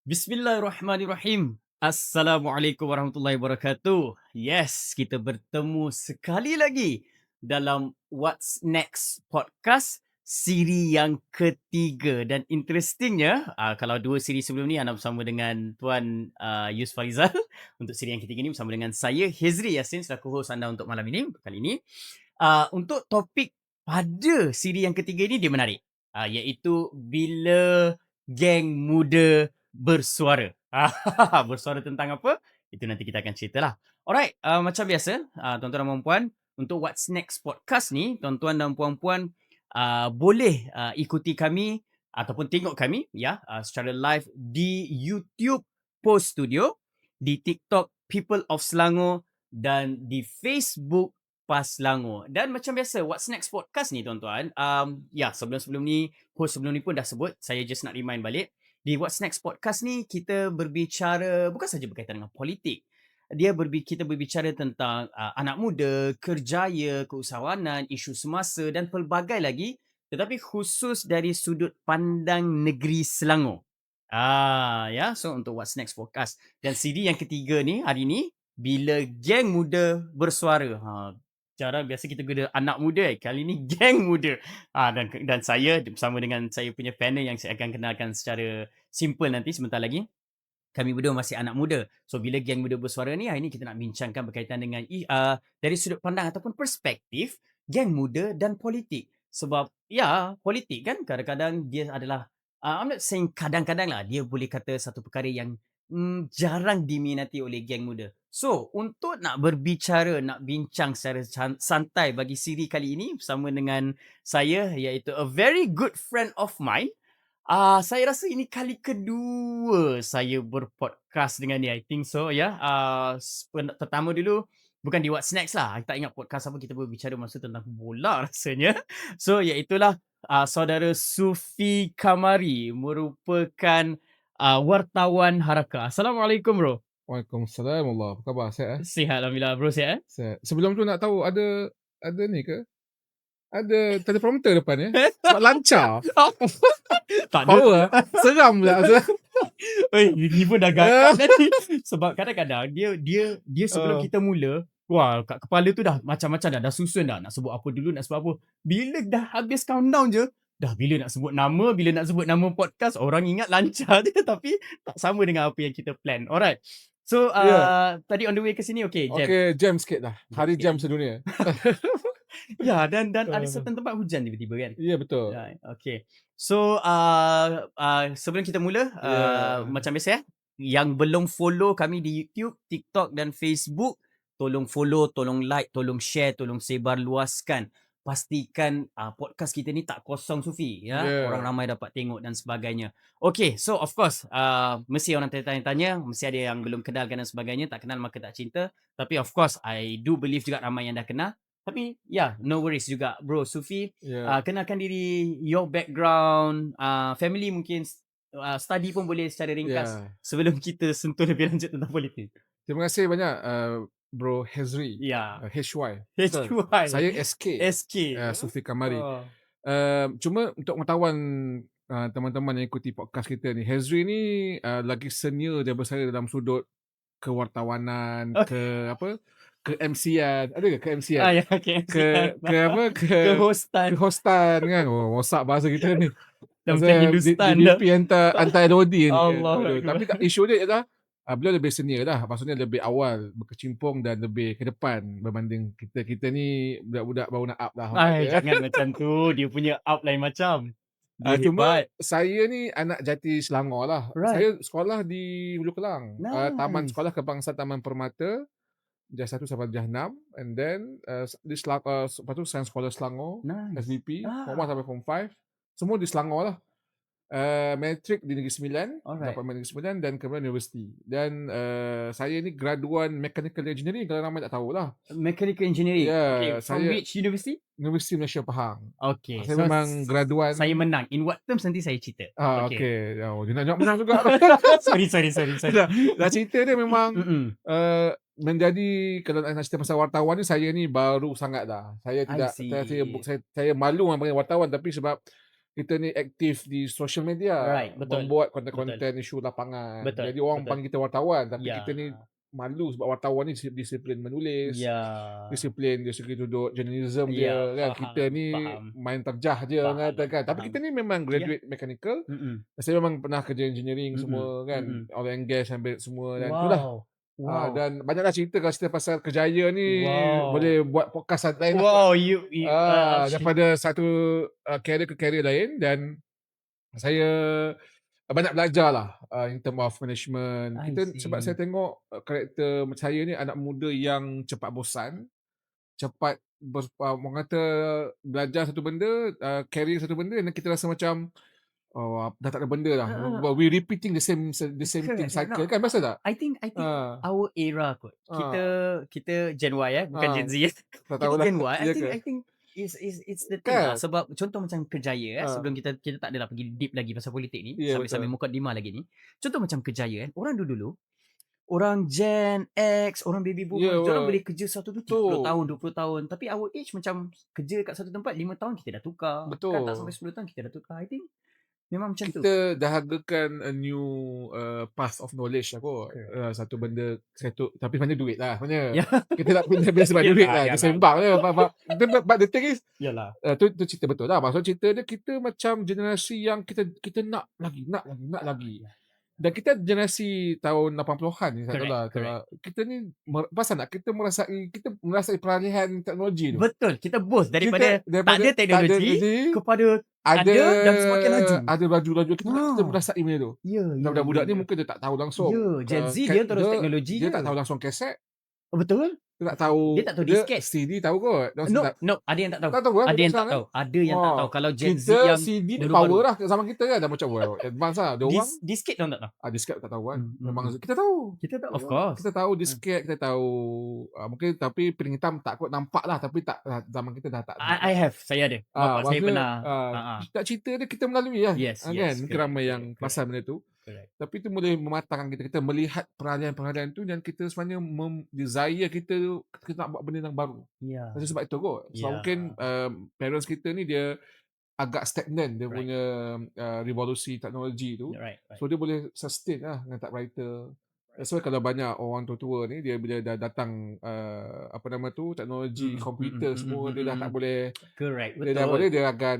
Bismillahirrahmanirrahim. Assalamualaikum warahmatullahi wabarakatuh. Yes, kita bertemu sekali lagi dalam What's Next podcast siri yang ketiga dan interestingnya kalau dua siri sebelum ni anda bersama dengan Tuan Yus Farizal untuk siri yang ketiga ni bersama dengan saya Hezri Yassin selaku host anda untuk malam ini. Kali ini untuk topik pada siri yang ketiga ini dia menarik. Iaitu bila geng muda bersuara. Bersuara tentang apa? Itu nanti kita akan ceritalah. Alright, macam biasa, tuan-tuan dan puan, untuk What's Next podcast ni, tuan-tuan dan puan-puan boleh ikuti kami ataupun tengok kami secara live di YouTube Post Studio, di TikTok People of Selangor dan di Facebook Pas Selangor. Dan macam biasa, What's Next podcast ni tuan-tuan, sebelum-sebelum ni, host sebelum ni pun dah sebut, saya just nak remind balik. Di What's Next podcast ni, kita berbicara bukan saja berkaitan dengan politik. Kita berbicara tentang anak muda, kerjaya, keusahawanan, isu semasa dan pelbagai lagi. Tetapi khusus dari sudut pandang negeri Selangor. So untuk What's Next podcast. Dan CD yang ketiga ni, hari ni, bila geng muda bersuara. Cara biasa kita guna anak muda, kali ni geng muda. Dan saya bersama dengan saya punya panel yang saya akan kenalkan secara simple nanti sebentar lagi. Kami berdua masih anak muda. So bila geng muda bersuara ni, hari ni kita nak bincangkan berkaitan dengan dari sudut pandang ataupun perspektif geng muda dan politik. Sebab politik kan kadang-kadang dia adalah I'm not saying kadang-kadang lah, dia boleh kata satu perkara yang jarang diminati oleh geng muda. So, untuk nak berbicara, nak bincang secara santai bagi siri kali ini bersama dengan saya iaitu a very good friend of mine. Saya rasa ini kali kedua saya berpodcast dengan dia. I think so pertama dulu bukan di What's Next lah. I tak ingat podcast apa kita berbicara masa tentang bola rasanya. So iaitulah saudara Sufi Kamari merupakan wartawan Haraka. Assalamualaikum bro. Waalaikumsalam Allah. Apa khabar? Sihat? Sihat alhamdulillah bro, sihat? Sihat. Sebelum tu nak tahu ada ni ke? Ada teleprompter depan ya? Sebab lancar. Tak ada. Power. Seram pula. Ini pun dah gagap tadi. Sebab kadang-kadang dia sebelum kita mula, wah kat kepala tu dah macam-macam dah susun dah. Nak sebut apa dulu, nak sebut apa. Bila dah habis countdown je, dah bila nak sebut nama podcast, orang ingat lancar je. Tapi tak sama dengan apa yang kita plan. Alright. So, tadi on the way ke sini, okay, jam. Okay, jam sikit dah. Hari jam sedunia. Dan ada certain tempat hujan tiba-tiba kan? Ya, betul. Right, okay. So, sebelum kita mula, macam biasa yang belum follow kami di YouTube, TikTok dan Facebook, tolong follow, tolong like, tolong share, tolong sebar luaskan. Pastikan podcast kita ni tak kosong Sufi orang ramai dapat tengok dan sebagainya. Okay, so of course mesti orang tanya-tanya, mesti ada yang belum kenalkan dan sebagainya, tak kenal maka tak cinta. Tapi of course I do believe juga ramai yang dah kenal. Tapi no worries juga bro Sufi. Kenalkan diri, your background, family mungkin, study pun boleh secara ringkas sebelum kita sentuh lebih lanjut tentang politik. Terima kasih banyak Bro Hezri. HY. Saya SK. Sufi Kamari. Cuma untuk pengetahuan teman-teman yang ikuti podcast kita ni, Hezri ni lagi senior daripada saya dalam sudut kewartawanan, ke MC-an. Ada ke MC-an? Ke hostan kan. Rosak bahasa kita ni. DVP hantar LOD ni. Tapi isu dia ialah beliau lebih senior lah. Maksudnya lebih awal berkecimpung dan lebih ke depan berbanding kita ni budak-budak baru nak up lah. Jangan macam tu. Dia punya up lain macam. Cuma saya ni anak jati Selangor lah. Saya sekolah di Hulu Kelang. Taman Sekolah Kebangsaan Taman Permata. Darjah 1 sampai darjah 6. And then lepas tu Sains Sekolah Selangor. SVP. Form 1 sampai Form 5. Semua di Selangor lah. Matrik di Negeri Sembilan, dapat Negeri Sembilan dan kemudian universiti. Dan saya ni graduan Mechanical Engineering, kalau ramai tak tahulah. Mechanical Engineering. From which university? Universiti Malaysia Pahang. Okay. Saya memang graduan. Saya menang. In what terms nanti saya cerita. Okay. Dia nak jawab menang juga. Sorry. Dah cerita dia memang menjadi, kalau nak cerita pasal wartawan ni, saya ni baru sangat dah. Saya tidak, saya malu dengan wartawan, tapi sebab kita ni aktif di social media, Betul. membuat Betul. konten-konten isu lapangan. Betul. Jadi orang Betul. panggil kita wartawan, tapi Ya. kita ni malu sebab wartawan ni disiplin menulis, Ya. disiplin dari segi duduk journalism dia Ya, kan. Kita faham, ni faham. main terjah je orang Faham, kata kan. Tapi faham. kita ni memang Ya. graduate mechanical. Mm-mm. Saya memang pernah kerja engineering Mm-mm. semua kan, Mm-mm. oil and gas ambil semua dan itulah. Wow. Dan banyaklah cerita kalau cerita pasal kerjaya ni Wow. boleh buat podcast lain lah. Wow, you Daripada satu career ke career lain dan saya banyak belajar lah in term of management. I Sebab see. saya tengok karakter saya ni anak muda yang cepat bosan, cepat orang kata belajar satu benda, career satu benda dan kita rasa macam dah tak ada benda lah. We repeating the same thing cycle kan, biasa tak? I think our era kot. Kita Gen Y bukan Gen Z. Tak Kita tahulah. Gen Y. Ya I think it's the thing lah. Kan? Sebab contoh macam Kerjaya sebelum kita tak adalah pergi deep lagi pasal politik ni, Ya, sambil betul. mukadimah lagi ni. Contoh macam Kerjaya orang dulu orang Gen X, orang baby boomers, diorang boleh kerja satu tu 30 tahun, 20 tahun. Tapi our age macam kerja kat satu tempat 5 tahun kita dah tukar. Betul. Kan tak sampai 10 tahun kita dah tukar. I think memang macam tu. Kita dahagakan a new path of knowledge lah kot. Satu benda satu, tapi sebenarnya duit lah sebenarnya. Kita tak pindah biasa sebab duit lah. Kita sembang je. But the thing is, tu cerita betul lah. Maksud cerita dia, kita macam generasi yang kita nak lagi. Dan kita generasi tahun 80-an ni, tak tahulah. Kita ni pasal nak kita merasai peralihan teknologi tu. Betul, kita both daripada tak ada teknologi kepada ada dan semakin laju. Ada laju-laju kita merasai benda tu. Budak-budak ni mungkin dia tak tahu langsung. Gen Z dia terus teknologi dia tak tahu langsung kaset. Betul. Dia tak tahu disket. CD tahu kot. No, ada yang tak tahu. Tak tahu ada yang tak tahu. Ada yang tak tahu. Kalau Gen Z yang CD power lah zaman kita kan, dah macam advance lah. Dia orang disket orang tak tahu. Disket tak tahu kan. Memang kita tahu. Of course. Kita tahu disket, kita tahu mungkin, tapi piring hitam tak kot nampak lah, tapi tak zaman kita dah tak. Saya ada. Bapak saya pernah. Tak cerita dia kita melalui lah. Kan? Mungkin ramai yang pasal benda tu. Tapi itu boleh mematangkan kita melihat peralihan-peralihan tu, dan kita sebenarnya desire kita nak buat benda yang baru. Sebab itu kot. Sebab mungkin parents kita ni dia agak stagnan dia punya revolusi teknologi tu. So dia boleh sustain lah dengan typewriter. So kalau banyak orang tua-tua ni, dia bila dah datang teknologi komputer semua, dia dah tak boleh. Dia dah boleh, dia akan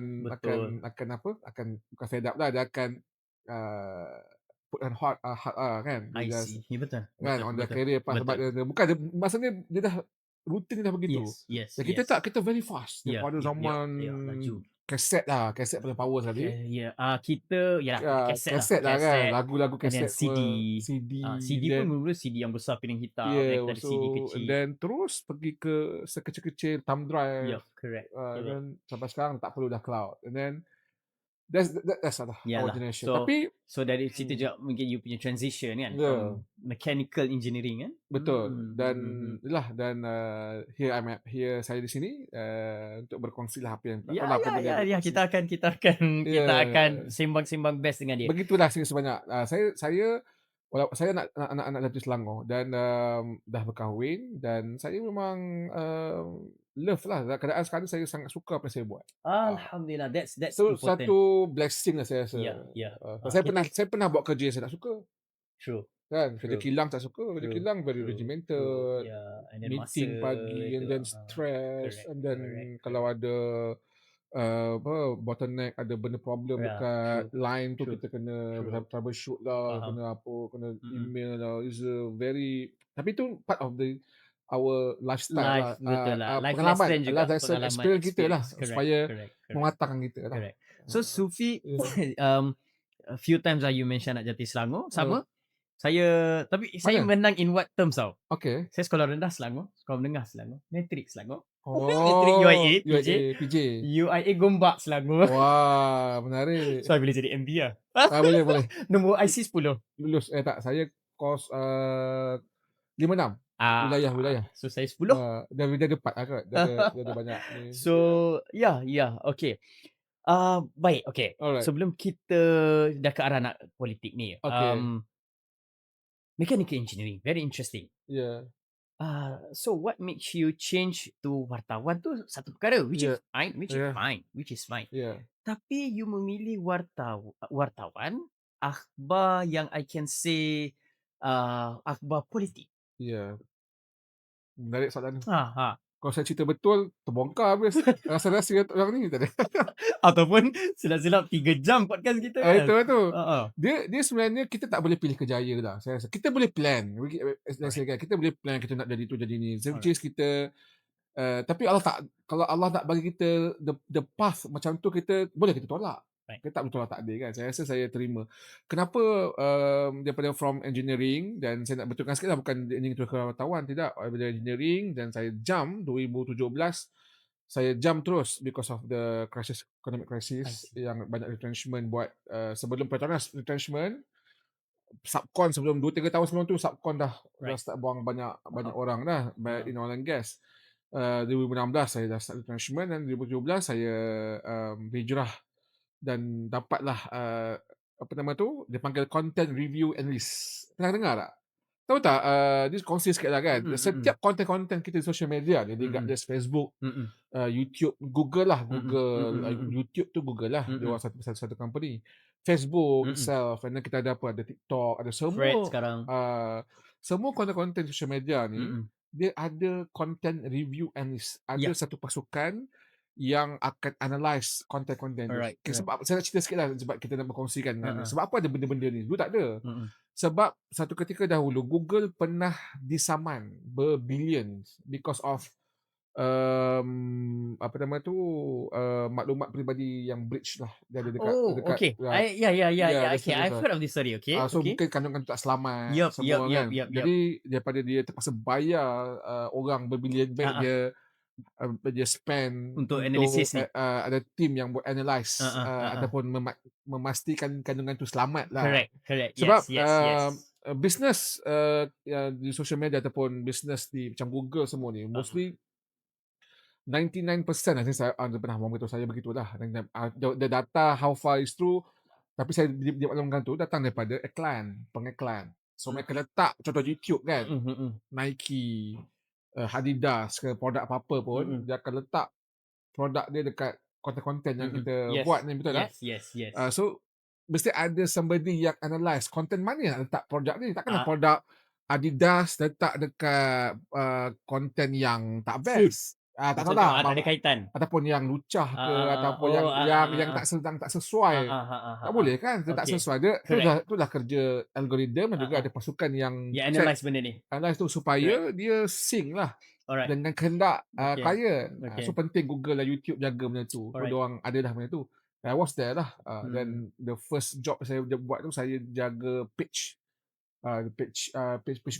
bukan fed up lah, dia akan put on hard kan. I see. Betul. Kan on their career path, sebab dia bukan maksudnya dia dah rutin dah begitu. Yes. Dan kita very fast daripada zaman kaset paling power sekali. Kita kaset lah kan, lagu-lagu kaset, CD pun mula CD yang besar piring hitam, dari CD kecil. Dan terus pergi ke sekecil-kecil thumb drive. Correct. Dan sampai sekarang tak perlu dah cloud. And then that's our generation. So dari situ juga mungkin you punya transition kan, from mechanical engineering kan. Betul. Dan here saya di sini untuk berkongsi lah apa yang kita akan sembang-sembang best dengan dia. Begitulah sebanyak. Saya anak-anak dari Selangor dan dah berkahwin, dan saya memang love lah keadaan sekarang. Saya sangat suka apa yang saya buat. Alhamdulillah, that's so, important. Satu blessing lah saya rasa. Saya pernah buat kerja yang saya tak suka. True. Kan, kerja kilang tak suka. Kerja kilang very regimented. Meeting pagi and then stress. And then kalau ada bottleneck, ada benda problem dekat line tu, kita kena troubleshoot lah, kena email lah. It's a very, tapi tu part of our lifestyle lah. Pengalaman, experience kita lah, supaya mematangkan kita lah. So Sufi, a few times lah you mention nak jati Selangor. Sama. Saya menang in what terms tau? Saya sekolah rendah Selangor, sekolah menengah Selangor, matrik Selangor. Matrik UIA, PJ. UIA Gombak Selangor. Wah, menarik. So, I boleh jadi MB lah. Boleh. Nombor IC 10. Lulus, tak, saya kos 5-6. Wilayah. So, saya 10. Dia ada 4 lah kot. Dia ada banyak. So, okay. Baik, okay. Alright. Sebelum kita dah ke arah nak politik ni. Mechanical engineering, very interesting. So what makes you change to wartawan tu satu perkara, which is fine. Tapi you memilih wartawan, akhbar yang I can say, akhbar politik. Ya. Menarik soalan ni. Ha. Kalau saya cerita betul, terbongkar habis rahsia-rahsia orang ni tak ada. Ataupun silap-silap 3 jam podcast kita kan. Itu. Ha. Dia sebenarnya kita tak boleh pilih kerjaya lah. Saya rasa kita boleh plan. Kita boleh plan kita nak jadi tu jadi ni. Which is kita tapi Allah tak, kalau Allah nak bagi kita the path macam tu, kita boleh kita tolak. Right. Kita tak boleh tolak takdir kan. Saya rasa saya terima. Kenapa daripada from engineering, dan saya nak betulkan sikit lah, bukan engineering terus ke wartawan, tidak. Daripada engineering dan saya jump 2017, saya jump terus because of the economic crisis yang banyak retrenchment buat sebelum Petronas retrenchment. Subcon sebelum 2-3 tahun sebelum tu, Subcon dah start buang banyak orang dah in oil and gas. 2016 saya dah start retrenchment, dan 2017 saya hijrah dan dapatlah apa nama tu, dia panggil content review analyst. Pernah dengar tak? Tahu tak? Dia kongsi sikit lah kan. Setiap konten-konten kita di social media, dia ada Facebook, YouTube, Google lah. YouTube tu Google lah. Dia orang satu company. Facebook itself. And then kita ada apa? Ada TikTok. Ada semua. Thread sekarang. Semua konten-konten social media ni, dia ada content review analyst. Ada satu pasukan yang akan analyse konten-konten tu. Okay, sebab saya nak cerita sikit lah, sebab kita nak berkongsikan kan. Sebab apa ada benda-benda ni? Dulu tak ada. Sebab satu ketika dahulu Google pernah disaman berbillions because of apa nama tu, maklumat peribadi yang breach lah. Dia ada dekat okay. Okay, I've heard of this story. Okay. So mungkin kandungan tu tak selamat semua kan. Jadi daripada dia terpaksa bayar orang berbilion baik, dia spend untuk analisis ni. Ada team yang buat analyse ataupun memastikan kandungan tu selamat lah. Correct. Sebab business di social media ataupun business di macam Google semua ni, mostly 99% saya pernah beritahu saya begitulah. The data how far is true, tapi saya dia maklumkan tu datang daripada pengiklan. So mereka letak contoh YouTube kan, Nike, Adidas ke produk apa-apa pun, dia akan letak produk dia dekat konten-konten yang kita buat ni, betul tak? Yes. So mesti ada somebody yang analyse konten mana yang letak produk ni. Takkan produk Adidas letak dekat konten yang tak best. Tak tahu lah, ada kaitan. Ataupun yang lucah ke, ataupun yang tak sesuai. Tak boleh kan, tak sesuai. Itulah kerja algoritma, dan juga ada pasukan yang analyse benda ni. Analyse tu supaya dia sync lah dengan kehendak klien. So penting Google dan YouTube jaga benda tu. So diorang ada dah benda tu. I was there lah. Dan the first job saya buat tu, saya jaga page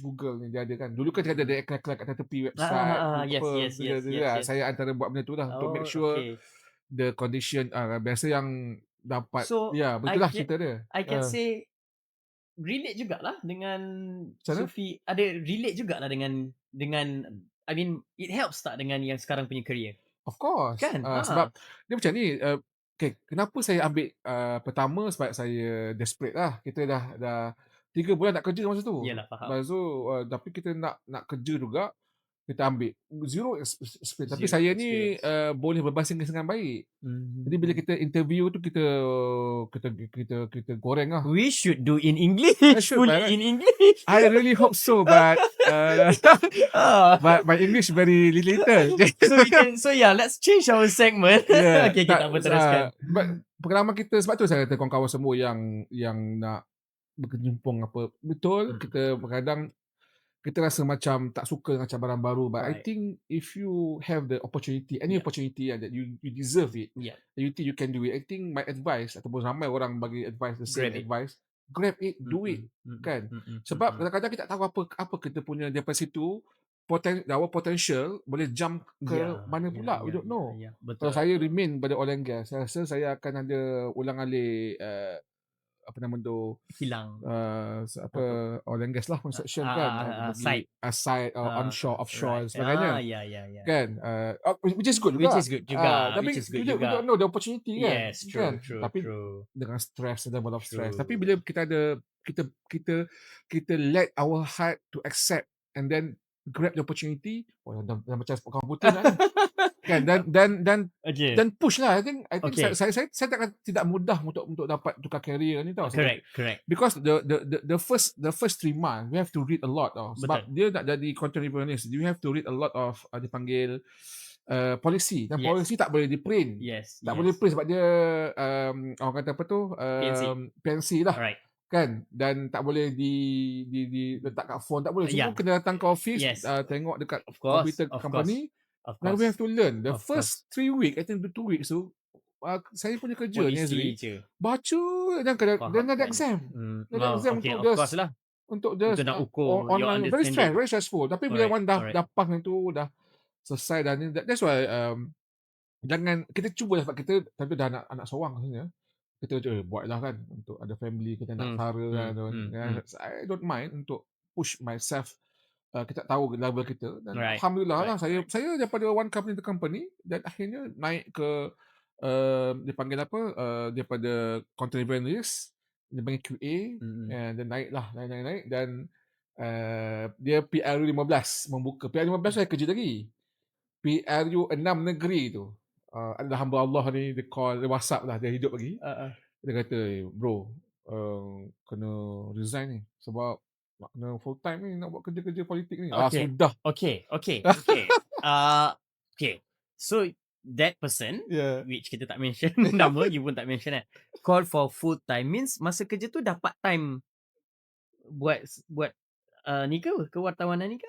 Google ni dia ada kan. Dulu kan dia ada iklan-iklan kat tepi website. Yes. Saya antara buat benda tu lah untuk make sure the condition biasa yang dapat. Betul lah cerita dia. I can say relate jugalah dengan Sufi. Ada relate jugalah dengan I mean it helps tak dengan yang sekarang punya career? Of course. Kan? Sebab dia macam ni. Kenapa saya ambil pertama, sebab saya desperate lah. Kita dah 3 bulan nak kerja masa tu. Yalah, faham. Lepas tu, tapi kita nak kerja juga, kita ambil zero experience. Tapi saya ni boleh berbahasa Inggeris dengan baik. Jadi bila kita interview tu, kita goreng lah. We should do in English. In English. I really hope so, but my English very little. Let's change our segment. Okay, kita teruskan. Pengalaman kita, sebab tu saya kata kawan-kawan semua yang nak berkejumpung apa, betul, kita kadang kita rasa macam tak suka dengan cabaran baru, but I think if you have the opportunity, any opportunity that you deserve it, you think you can do it, I think my advice, ataupun ramai orang bagi advice, the same advice, grab it, do it, kan? Sebab kadang-kadang kita tak tahu apa kita punya daripada situ, our potential boleh jump ke mana pula, we don't know. Kalau saya remain pada oil and gas, saya rasa saya akan ada ulang-alik apa nama tu, hilang oil and gas lah construction kan, side onshore, offshore dan sebagainya. Kan, which is good juga. Tapi we don't know the opportunity kan. Yes, true. Tapi dengan stress, ada lot of stress. Tapi bila kita ada kita let our heart to accept, and then grab the opportunity. Dah macam sport komputer nak ni. Kan, dan push lah. I think saya takkan tidak mudah untuk dapat tukar career ni tau. Correct. Because the first 3 months we have to read a lot tau. Sebab dia nak jadi content journalist, you have to read a lot of dipanggil policy. Dan policy tak boleh di print. Tak boleh print sebab dia orang kata apa tu, PNC lah. Right. Kan, dan tak boleh letak kat phone, tak boleh. Semua kena datang ke office, tengok dekat computer company. Now we have to learn. The first 3 weeks, I think 2 weeks tu, saya punya kerja ni Azri, baca dan ada exam. Ada exam untuk nak ukur online. Very stressful. Tapi bila one dah pas tu, dah selesai dan that's why jangan kita cuba sebab kita tapi dah anak seorang sebenarnya. Kita buatlah kan untuk ada family, kita nak sara kan. I don't mind untuk push myself. Kita tahu level kita dan alhamdulillah lah saya daripada one company to company dan akhirnya naik ke dipanggil apa daripada content journalist dia panggil QA dan naik dan dia PRU 15 membuka PRU 15 saya kerja lagi PRU 6 negeri tu adalah hamba Allah ni dia call dia WhatsApp lah dia hidup lagi dia kata bro kena resign ni sebab nak kena full time ni nak buat kerja-kerja politik ni. Sudah. Okay. So that person which kita tak mention nama, you pun tak mention call for full time means masa kerja tu dapat time buat ni ke kewartawanan ni ke?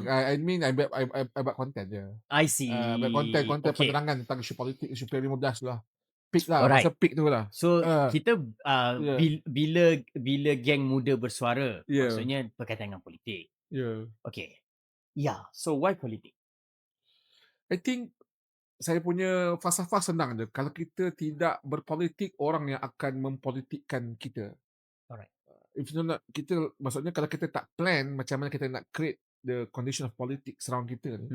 I mean I buat content je. I see. Buat content penerangan tentang isu politik, isu PRU15 lah. Peak lah, masa peak tu lah. So kita bila geng muda bersuara, maksudnya berkaitan dengan politik. Okay. So why politik? I think saya punya falsafah senang je. Kalau kita tidak berpolitik, orang yang akan mempolitikkan kita. Alright. If you not, kita maksudnya kalau kita tak plan macam mana kita nak create the condition of politics surround kita ni.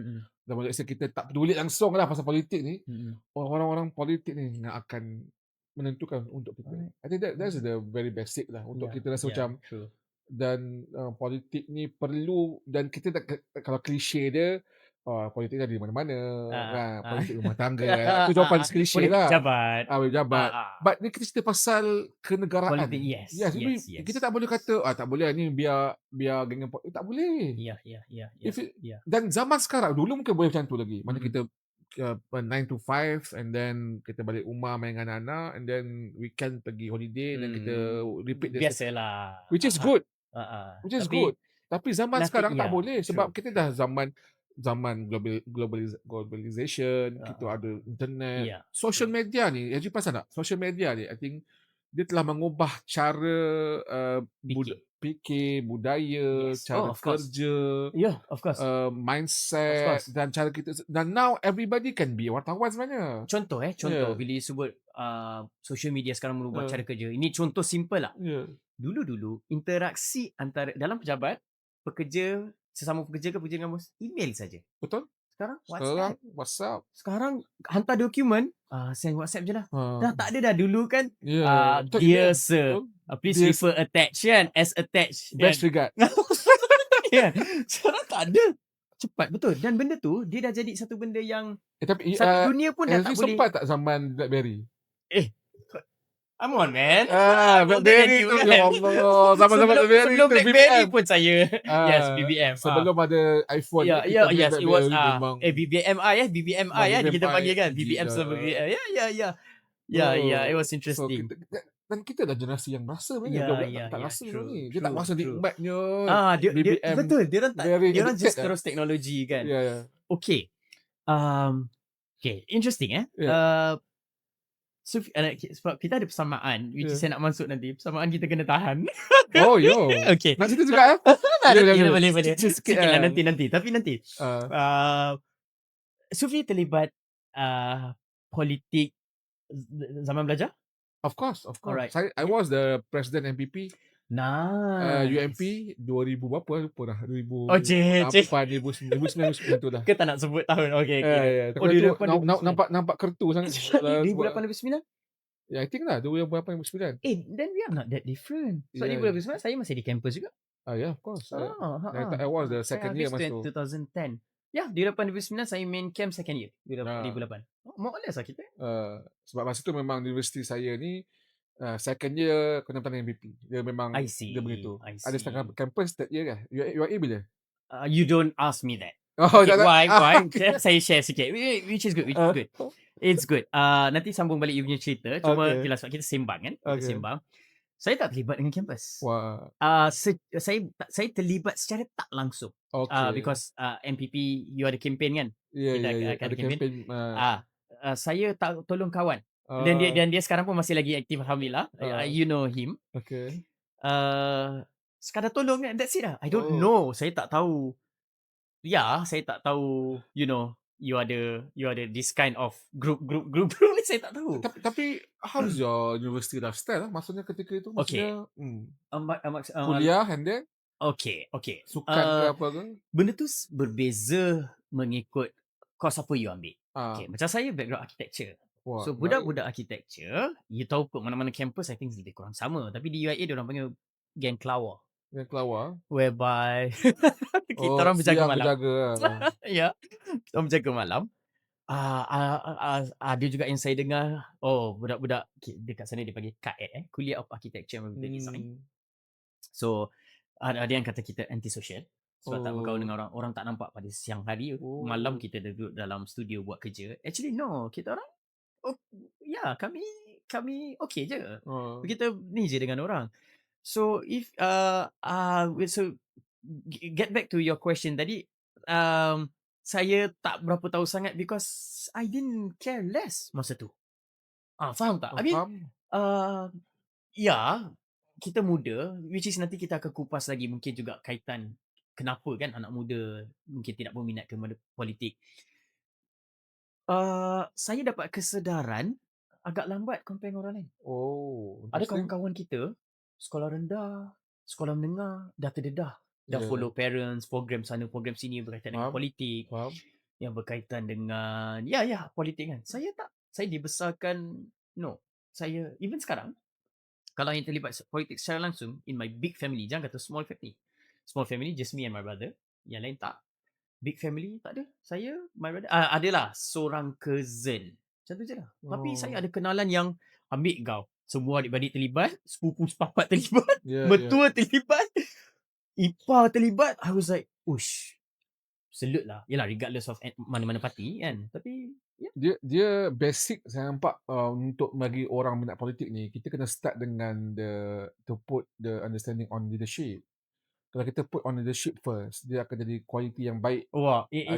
Dan maksudnya kita tak peduli langsung lah pasal politik ni. Orang-orang politik ni yang akan menentukan untuk kita. I think that's the very basic lah untuk kita rasa macam dan politik ni perlu dan kita kalau klise dia politik dah di mana-mana politik rumah tangga itu jawapan klise lah jabat but ni kita cerita pasal kenegaraan politik, yes. Kita tak boleh kata tak boleh ni biar geng tak boleh dan zaman sekarang dulu mungkin boleh macam tu lagi mana kita 9 to 5 and then kita balik rumah main dengan anak and then weekend pergi holiday dan kita repeat biasalah which is good good tapi zaman sekarang tak boleh sebab kita dah zaman globalization kita ada internet social media ni pasal tak social media ni I think dia telah mengubah cara fikir budaya cara kerja mindset dan cara kita dan now everybody can be wartawan sebenarnya contoh bila sebut social media sekarang mengubah cara kerja ini contoh simple lah dulu interaksi antara dalam pejabat pekerja sesama pekerja ke pekerja dengan bos email saja. Betul. Sekarang WhatsApp. Sekarang hantar dokumen send WhatsApp je lah. Dah tak ada dah dulu kan. Dear sir, please refer attached kan as attached. Best regard. Sekarang tak ada. Cepat betul dan benda tu dia dah jadi satu benda yang tapi satu dunia pun dah tak boleh. Sempat tak zaman BlackBerry? Come on man. BlackBerry tu ya Allah. Zaman-zaman BlackBerry sebelum BlackBerry pun saya. Yes, BBM. Sebelum ada iPhone. Yes, it was BBMI BBMI kita panggil kan. BBM sebelum BBM. It was interesting. Dan kita dah generasi yang rasa tak rasa ni. Dia tak rasa nikmatnya BBM. Betul, dia orang just terus teknologi kan. Okay. Interesting So, sebab kita ada persamaan which is saya nak masuk nanti. Persamaan kita kena tahan. Okay. Nak cerita juga boleh. Sikit lah nanti. Tapi nanti. Sufi terlibat politik zaman belajar? Of course. Alright. I was the president MPP. UMP 2000 berapa lupa dah 2008 2009 tu dah. Kita tak nak sebut tahun. Okay. Nampak kertu sangat 2008-2009? I think lah 2008-2009. Then we are not that different. So 2009 saya masih di kampus juga. Yeah, of course. I was the Saya second year habis masa tu. 2010. Ya, 2009 saya main camp second year. 2008. More or less lah kita. Sebab masa tu memang universiti saya ni second year kena tanda MVP. Dia memang dia begitu. Ada setengah campus third year kan. UIA bila? You don't ask me that. Oh, Okay, tak, why? okay. Saya share sikit. Which is good. It's good. Nanti sambung balik you punya cerita. Cuma jelas sebab kita sembang kan. Kita sembang. Saya tak terlibat dengan kampus. Wah. Saya terlibat secara tak langsung. Because MPP you ada campaign kan? Ya. Ada campaign. Saya tak tolong kawan. Dan dia sekarang pun masih lagi aktif, alhamdulillah. You know him. Okay. Sekadar tolong kan, that's it lah. I don't know. Saya tak tahu. Saya tak tahu, you ada this kind of group ni saya tak tahu. Tapi how's your university lifestyle? Maksudnya ketika itu maksudnya kuliah and then okay. Sukan ke apa ke? Benda tu berbeza mengikut course apa you ambil. Okay, macam saya background architecture. So budak-budak architecture, you tahu kot mana-mana campus I think lebih kurang sama. Tapi di UIA diorang panggil geng kelawar. Whereby kita orang berjaga malam. Ya, kita orang berjaga malam. Ada juga yang saya dengar, budak-budak dekat sana dia panggil KAD, Kuliah of Architecture and Design. So ada yang kata kita antisocial sebab tak berkawan dengan orang. Orang tak nampak pada siang hari. Malam kita duduk dalam studio buat kerja. Actually no, kita orang kami okay je. Kita ni je dengan orang. So if get back to your question tadi, saya tak berapa tahu sangat because I didn't care less masa tu. Faham tak? I mean, kita muda, which is nanti kita akan kupas lagi mungkin juga kaitan kenapa kan anak muda mungkin tidak berminat ke politik. Saya dapat kesedaran agak lambat compare dengan orang lain. Ada kawan-kawan kita sekolah rendah, sekolah menengah, dah terdedah. Dah follow parents, program sana, program sini berkaitan dengan politik. Yang berkaitan dengan, politik kan. Saya tak. Saya dibesarkan, saya, even sekarang, kalau yang terlibat politik secara langsung, in my big family, jangan kata small family. Small family, just me and my brother. Yang lain tak. Big family, tak ada. Saya, my brother, adalah seorang cousin. Macam tu je lah. Tapi saya ada kenalan yang ambil kau. Semua adik-beradik terlibat, sepupu sepapat terlibat, mertua terlibat, ipar terlibat. I was like, salute lah. Yelah, regardless of mana-mana parti kan. Tapi, dia basic saya nampak untuk bagi orang minat politik ni, kita kena start dengan to put the understanding on leadership. Kalau kita put on leadership first, dia akan jadi kualiti yang baik.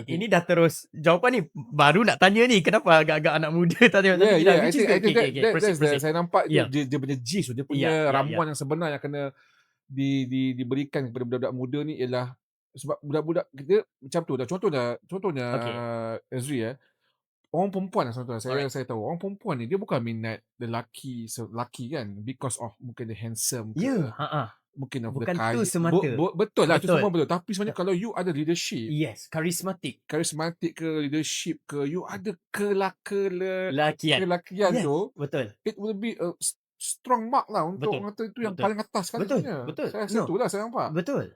Ini dah terus jawapan ni baru nak tanya ni, kenapa agak-agak anak muda tanya. I think saya nampak dia punya gist, dia punya ramuan yang sebenar yang kena diberikan kepada budak-budak muda ni ialah sebab budak-budak kita macam tu dah. Contohnya Ezri orang perempuan contohnya saya tahu orang perempuan ni dia bukan minat lelaki kan because of mungkin dia handsome ke. Mungkin bukan tu semata. Betul lah, itu semua betul. Tapi sebenarnya kalau you ada leadership, karismatik ke leadership ke, you ada kelakian tu, betul. It will be a strong mark lah untuk orang tu yang paling atas sekali. Betul. Saya rasa itulah saya nampak. Betul.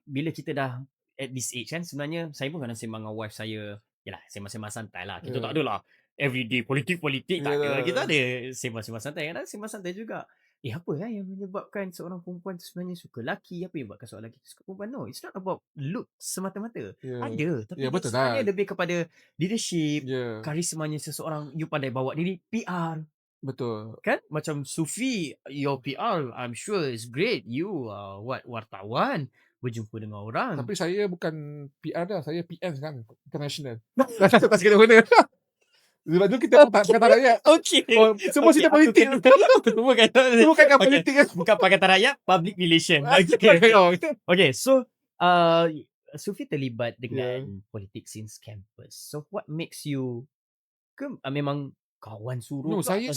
Bila kita dah at this age kan, sebenarnya saya pun kadang sembang dengan wife saya. Yalah, sembang-sembang santai lah. Kita tak adalah everyday politik tak ada. Kita ada sembang-sembang santai. Kadang sembang santai juga. Apa yang menyebabkan seorang perempuan tu sebenarnya suka lelaki? Apa yang menyebabkan seorang lelaki suka perempuan? No, it's not about look semata-mata. Ada. Tapi sebenarnya lebih kepada leadership, karismanya seseorang, you pandai bawa diri, PR. Betul. Kan? Macam Sufi, your PR, I'm sure is great. You wartawan, berjumpa dengan orang. Tapi saya bukan PR dah, saya PM sekarang, international. Tak sekali mana. Sebab tu kita Pakatan Rakyat. Semua cerita politik. Semua kata politik. Bukan Pakatan Rakyat, public relation. Okay, so Sufi terlibat dengan politik since campus. So what makes you memang kawan suruh saya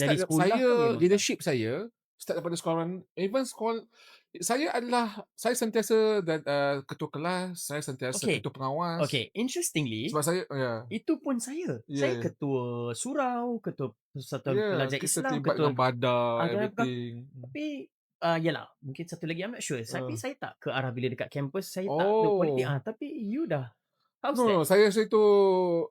leadership saya start daripada sekolah, even sekolah saya sentiasa ketua kelas, saya sentiasa ketua pengawas. Interestingly, sebab saya itu pun saya ketua surau, ketua persatuan pelajar Islam, ketua badan, everything. Tapi Yalah, mungkin satu lagi, I'm not sure. Tapi saya tak ke arah bila dekat kampus, saya tak ada politik. Tapi you dah. How's that? No, saya rasa itu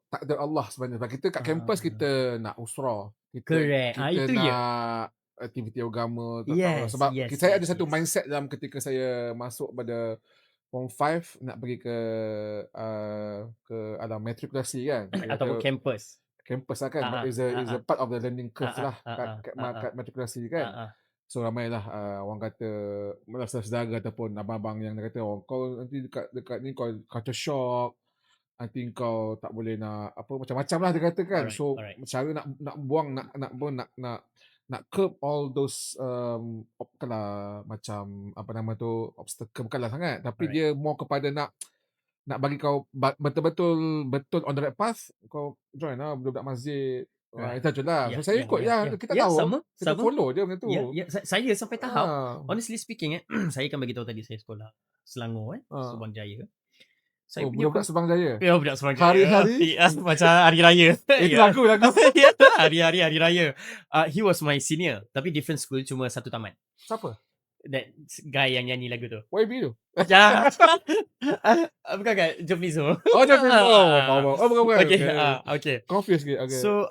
takdir Allah sebenarnya. Sebab kita kat kampus kita nak usrah. Correct. Kita Itu nak aktiviti agama. Yes, Sebab yes, saya yes, ada satu yes. mindset dalam ketika saya masuk pada Form 5 nak pergi ke alam matrikulasi kan. Ataupun kampus. Kampus lah kan. Is a part of the learning curve lah kat matrikulasi kan. So ramailah orang kata saudara ataupun abang-abang yang kata kau nanti dekat ni kau culture shock, nanti kau tak boleh nak apa macam-macam lah dia kata kan. So cara nak buang nak curb all those bukanlah macam apa nama tu obstacle bukanlah sangat, tapi dia more kepada nak bagi kau betul on the right path, kau join lah budak masjid. Itu je lah. So saya ikut kita tahu. Kita follow je benda tu. Saya sampai tahap, honestly speaking, saya kan bagi tahu tadi saya sekolah Selangor Subang Jaya. Saya budak Subang Jaya. Ya, budak Subang Jaya. Hari-hari macam hari raya. Itu lagu. Hari-hari hari raya. He was my senior, tapi different school, cuma satu taman. Siapa? That guy yang nyanyi lagu tu. YB tu? Ya. Bukan kan? Joflizo. Joflizo. Bukan. Okay. Confused sikit. Okay. So,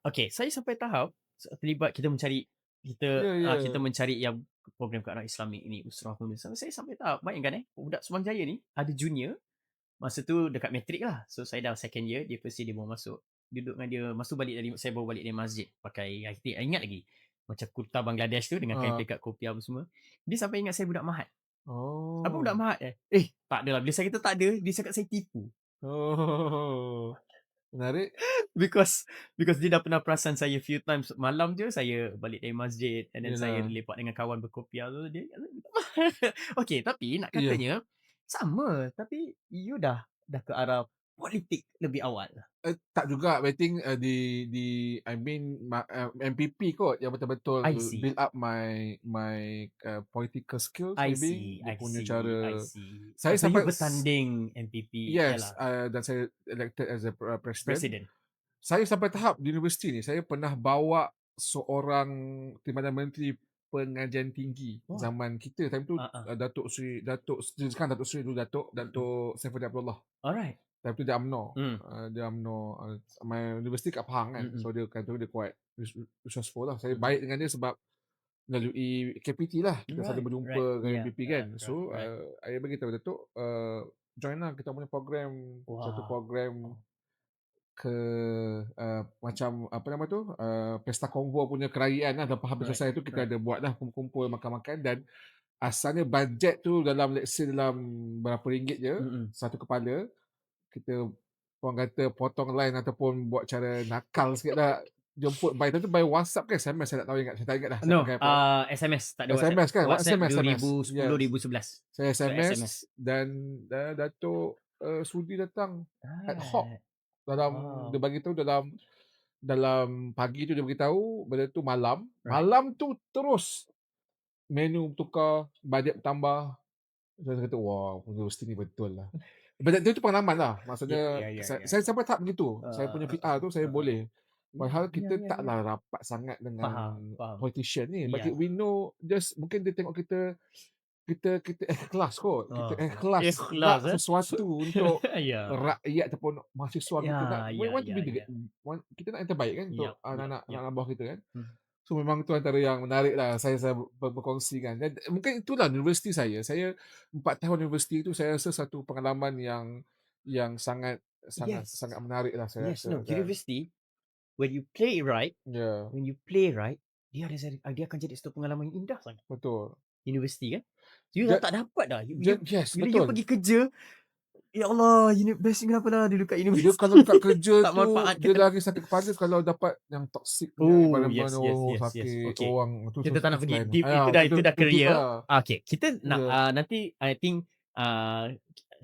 okay. Saya sampai tahap terlibat kita mencari kita mencari yang program ke arah Islamik ni, usrah penulisan. Saya sampai tahap, bayangkan budak Subang Jaya ni ada junior. Masa tu dekat matrik lah. So saya dah second year, dia first year dia bawa masuk. Duduk dengan dia, saya bawa balik dari masjid pakai ingat lagi macam kurta Bangladesh tu dengan kain pekat kopiah apa semua. Dia sampai ingat saya budak Mahat. Apa budak Mahat tak adalah. Bila saya kata tak ada, dia cakap saya tipu. Menarik. Because dia dah pernah perasan saya few times. Malam je saya balik dari masjid, and then saya lepak dengan kawan berkopiah tu. Dia okay, tapi nak katanya sama, tapi you dah ke arah politik lebih awal. Tak juga. I think MPP kot yang betul-betul build up my political skills. Dia punya cara. Saya sampai bertanding MPP. Yes, dan saya elected as a president. Saya sampai tahap di universiti ni, saya pernah bawa seorang Timbalan Menteri Pengajian Tinggi zaman kita time tu, Datuk Seri Saifuddin Abdullah. Alright. Time tu dia UMNO. Dia UMNO. My universiti kat Pahang kan. So dia kata dia quite resourceful lah. Saya baik dengan dia sebab melalui KPT lah. Kita selalu berjumpa dengan MPP kan. So saya beritahu Datuk, join lah kita punya program. Satu program ke macam apa nama tu, Pesta Konvo punya kerajaan lah. Lepas habis selesai tu kita ada buat lah kumpul-kumpul makan-makan. Dan asalnya bajet tu dalam let's say dalam berapa ringgit je satu kepala. Kita orang kata potong line ataupun buat cara nakal sikit lah. Jemput by tu by WhatsApp ke SMS, saya tak tahu, saya tak ingat dah. No, SMS, tak ada SMS kan? WhatsApp 2010, 2011. Saya SMS dan Datuk Sudi datang ad hoc dalam dia bagi tahu dalam pagi tu dia beritahu, benda tu malam tu terus menu tukar, bajet tambah. Saya kata wah, universiti ni betul lah. Bajet tu pengalaman lah. Maksudnya saya sampai tahap begitu. Saya punya PR tu saya boleh. Padahal kita taklah rapat sangat dengan politician ni. But we know, just mungkin dia tengok kita ikhlas kot. Kita ikhlas nak sesuatu untuk rakyat ataupun mahasiswa kita nak. Kita nak yang terbaik kan untuk anak-anak bawah kita kan. So memang tu antara yang menarik lah saya berkongsi kan. Dan mungkin itulah universiti saya. Saya 4 tahun universiti tu saya rasa satu pengalaman yang sangat menarik lah saya rasa. No, universiti when you play right, dia akan jadi satu pengalaman yang indah sangat. Betul. Universiti kan. You dah tak dapat dah. Yes, bila betul. You pergi kerja, ya Allah, best kenapa lah dia dekat universiti. Dia kalau dekat kerja tu, dia lagi sakit kepala kalau dapat yang toxic. Yes. Sakit Okay. orang. Kita tak nak pergi deep, itu dah career. Okay, kita nak nanti I think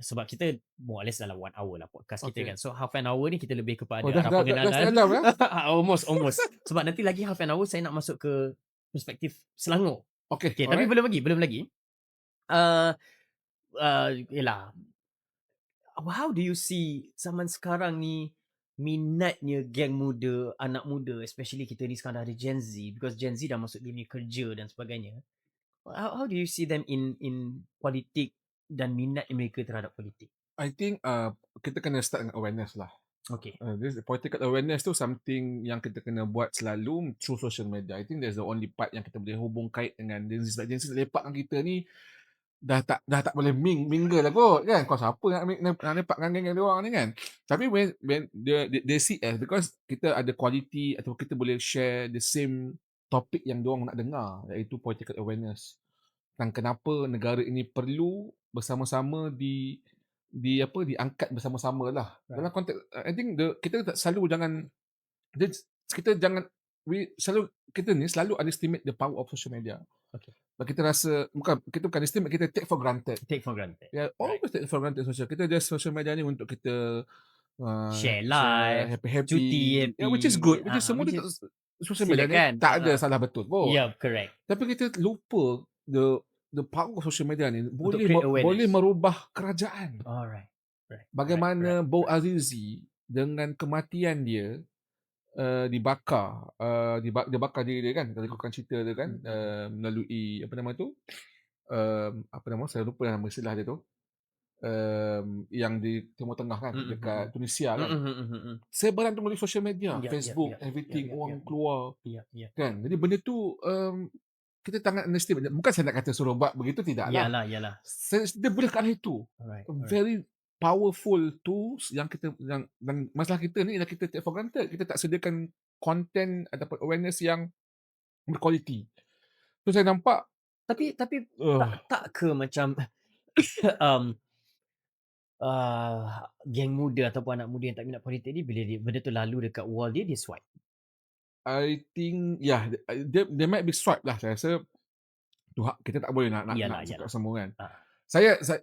sebab kita more or less dalam 1 hour lah podcast kita kan. So half an hour ni kita lebih kepada pengenalan. Almost. Sebab nanti lagi half an hour saya nak masuk ke perspektif Selangor. Okay, tapi belum lagi. Yelah, how do you see zaman sekarang ni minatnya geng muda, anak muda, especially kita ni sekarang dah ada Gen Z, because Gen Z dah masuk dunia kerja dan sebagainya. How do you see them in politik dan minat mereka terhadap politik? I think kita kena start dengan awareness lah. Okay. This political awareness tu something yang kita kena buat selalu through social media. I think that's the only part yang kita boleh hubung kait dengan Gen Z. Sebab Gen Z lepak dengan kita ni dah tak boleh mingle lah kot kan. Kau siapa nak lepak dengan geng dia orang ni kan. Tapi when they see us, because kita ada quality atau kita boleh share the same topik yang dia orang nak dengar, iaitu political awareness. Dan kenapa negara ini perlu bersama-sama diangkat bersama-sama lah. Right. Dalam konteks I think kita selalu jangan kita ni selalu underestimate the power of social media. Okay. Kita rasa kita bukan estimate, kita take for granted. Yeah, always take for granted social. Kita just social media ni untuk kita share live, happy, cuti happy. Yeah, which is good. Which is semua social media ni tak ada salah betul pun. Yeah, correct. Tapi kita lupa the power of social media ni boleh merubah kerajaan. Alright. Bagaimana Bo Azizi dengan kematian dia dibakar dia bakar diri dia kan, kalau ikutkan cerita dia kan, melalui apa nama tu, saya lupa nama istilah dia tu, yang di Timur Tengah kan, dekat Tunisia kan, sebaran tu melalui social media, Facebook, everything, orang keluar kan. Jadi benda tu kita sangat underestimate. Bukan saya nak kata suruh buat begitu, tidak lah. Yalah. Dia boleh ke arah itu. Very powerful tools yang dan masalah kita ni ialah kita take for granted. Kita tak sediakan content ataupun awareness yang berkualiti. So saya nampak tapi tak ke macam geng muda ataupun anak muda yang tak minat politik ni, bila benda tu lalu dekat wall dia swipe. I think there might be swipe lah. Saya rasa tu hak kita, tak boleh nak cakap semua kan.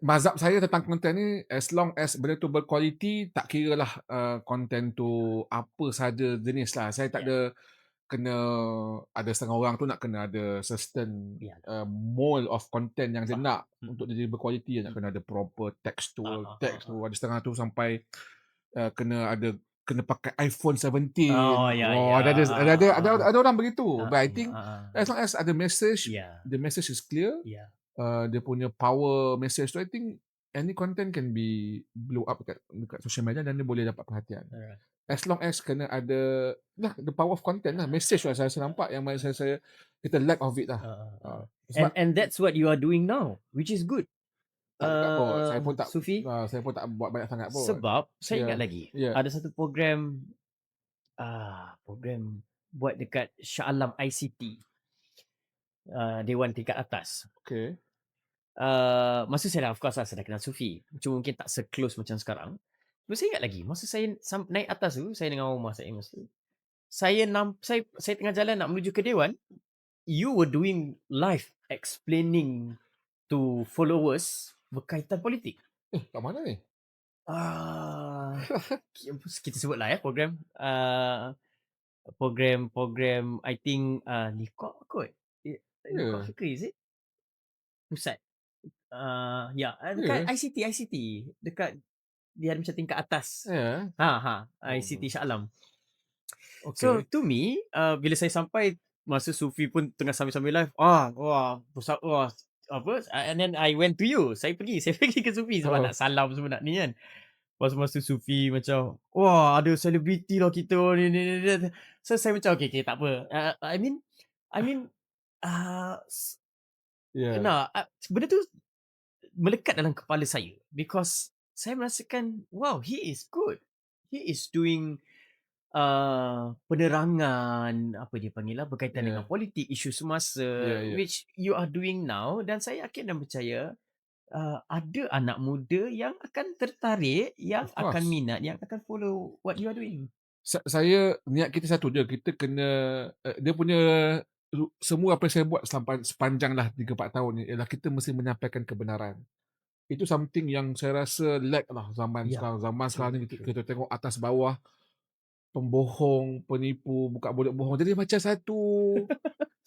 Mazhab saya tentang konten ni, as long as benda tu berkualiti, tak kira lah konten tu apa saja jenis lah. Saya tak ada kena ada setengah orang tu nak kena ada certain mold of content yang dia nak untuk jadi berkualiti. Nak kena ada proper textual text tu. Ada setengah tu sampai kena pakai iPhone 17. Ada orang begitu. But I think as long as ada message, the message is clear, dia punya power message tu, I think any content can be blow up dekat social media dan dia boleh dapat perhatian. As long as kena ada the power of content lah, message lah. Saya nampak yang saya kita lack of it lah. And that's what you are doing now, which is good. Saya pun tak, Sufi, saya pun tak buat banyak sangat pun. Sebab saya ingat lagi ada satu program buat dekat Shah Alam ICT, Dewan Tingkat Atas. Okay. Masa saya of course lah, saya dah kenal Sufi, cuma mungkin tak se-close macam sekarang. Saya ingat lagi masa saya naik atas tu, saya dengan rumah saya masa tu, saya tengah jalan nak menuju ke Dewan, you were doing live explaining to followers berkaitan politik. Kat mana ni? Kita sebut lah program I think Nikok kot. Nikok Fikri, is it? Pusat. Dekat ICT dekat dia ada macam tingkat atas. ICT Shah Alam. Okay. So to me, bila saya sampai, masa Sufi pun tengah sambil-sambil live, and then I went to you. Saya pergi ke Sufi sebab nak salam semua, nak ni kan. Masa Sufi macam, ada selebriti lah kita ni. So saya macam okay, tak apa. I mean benda tu melekat dalam kepala saya, because saya merasakan, wow, he is good. He is doing penerangan, apa dia panggil lah, berkaitan dengan politik, isu semasa, which you are doing now. Dan saya yakin dan percaya ada anak muda yang akan tertarik, yang akan minat, yang akan follow what you are doing. Saya niat kita satu je, kita kena dia punya semua apa yang saya buat sepanjang lah 3-4 tahun ni ialah kita mesti menyampaikan kebenaran. Itu something yang saya rasa lack lah zaman sekarang ni. Kita tengok atas bawah, pembohong, penipu, buka budak bohong. Jadi macam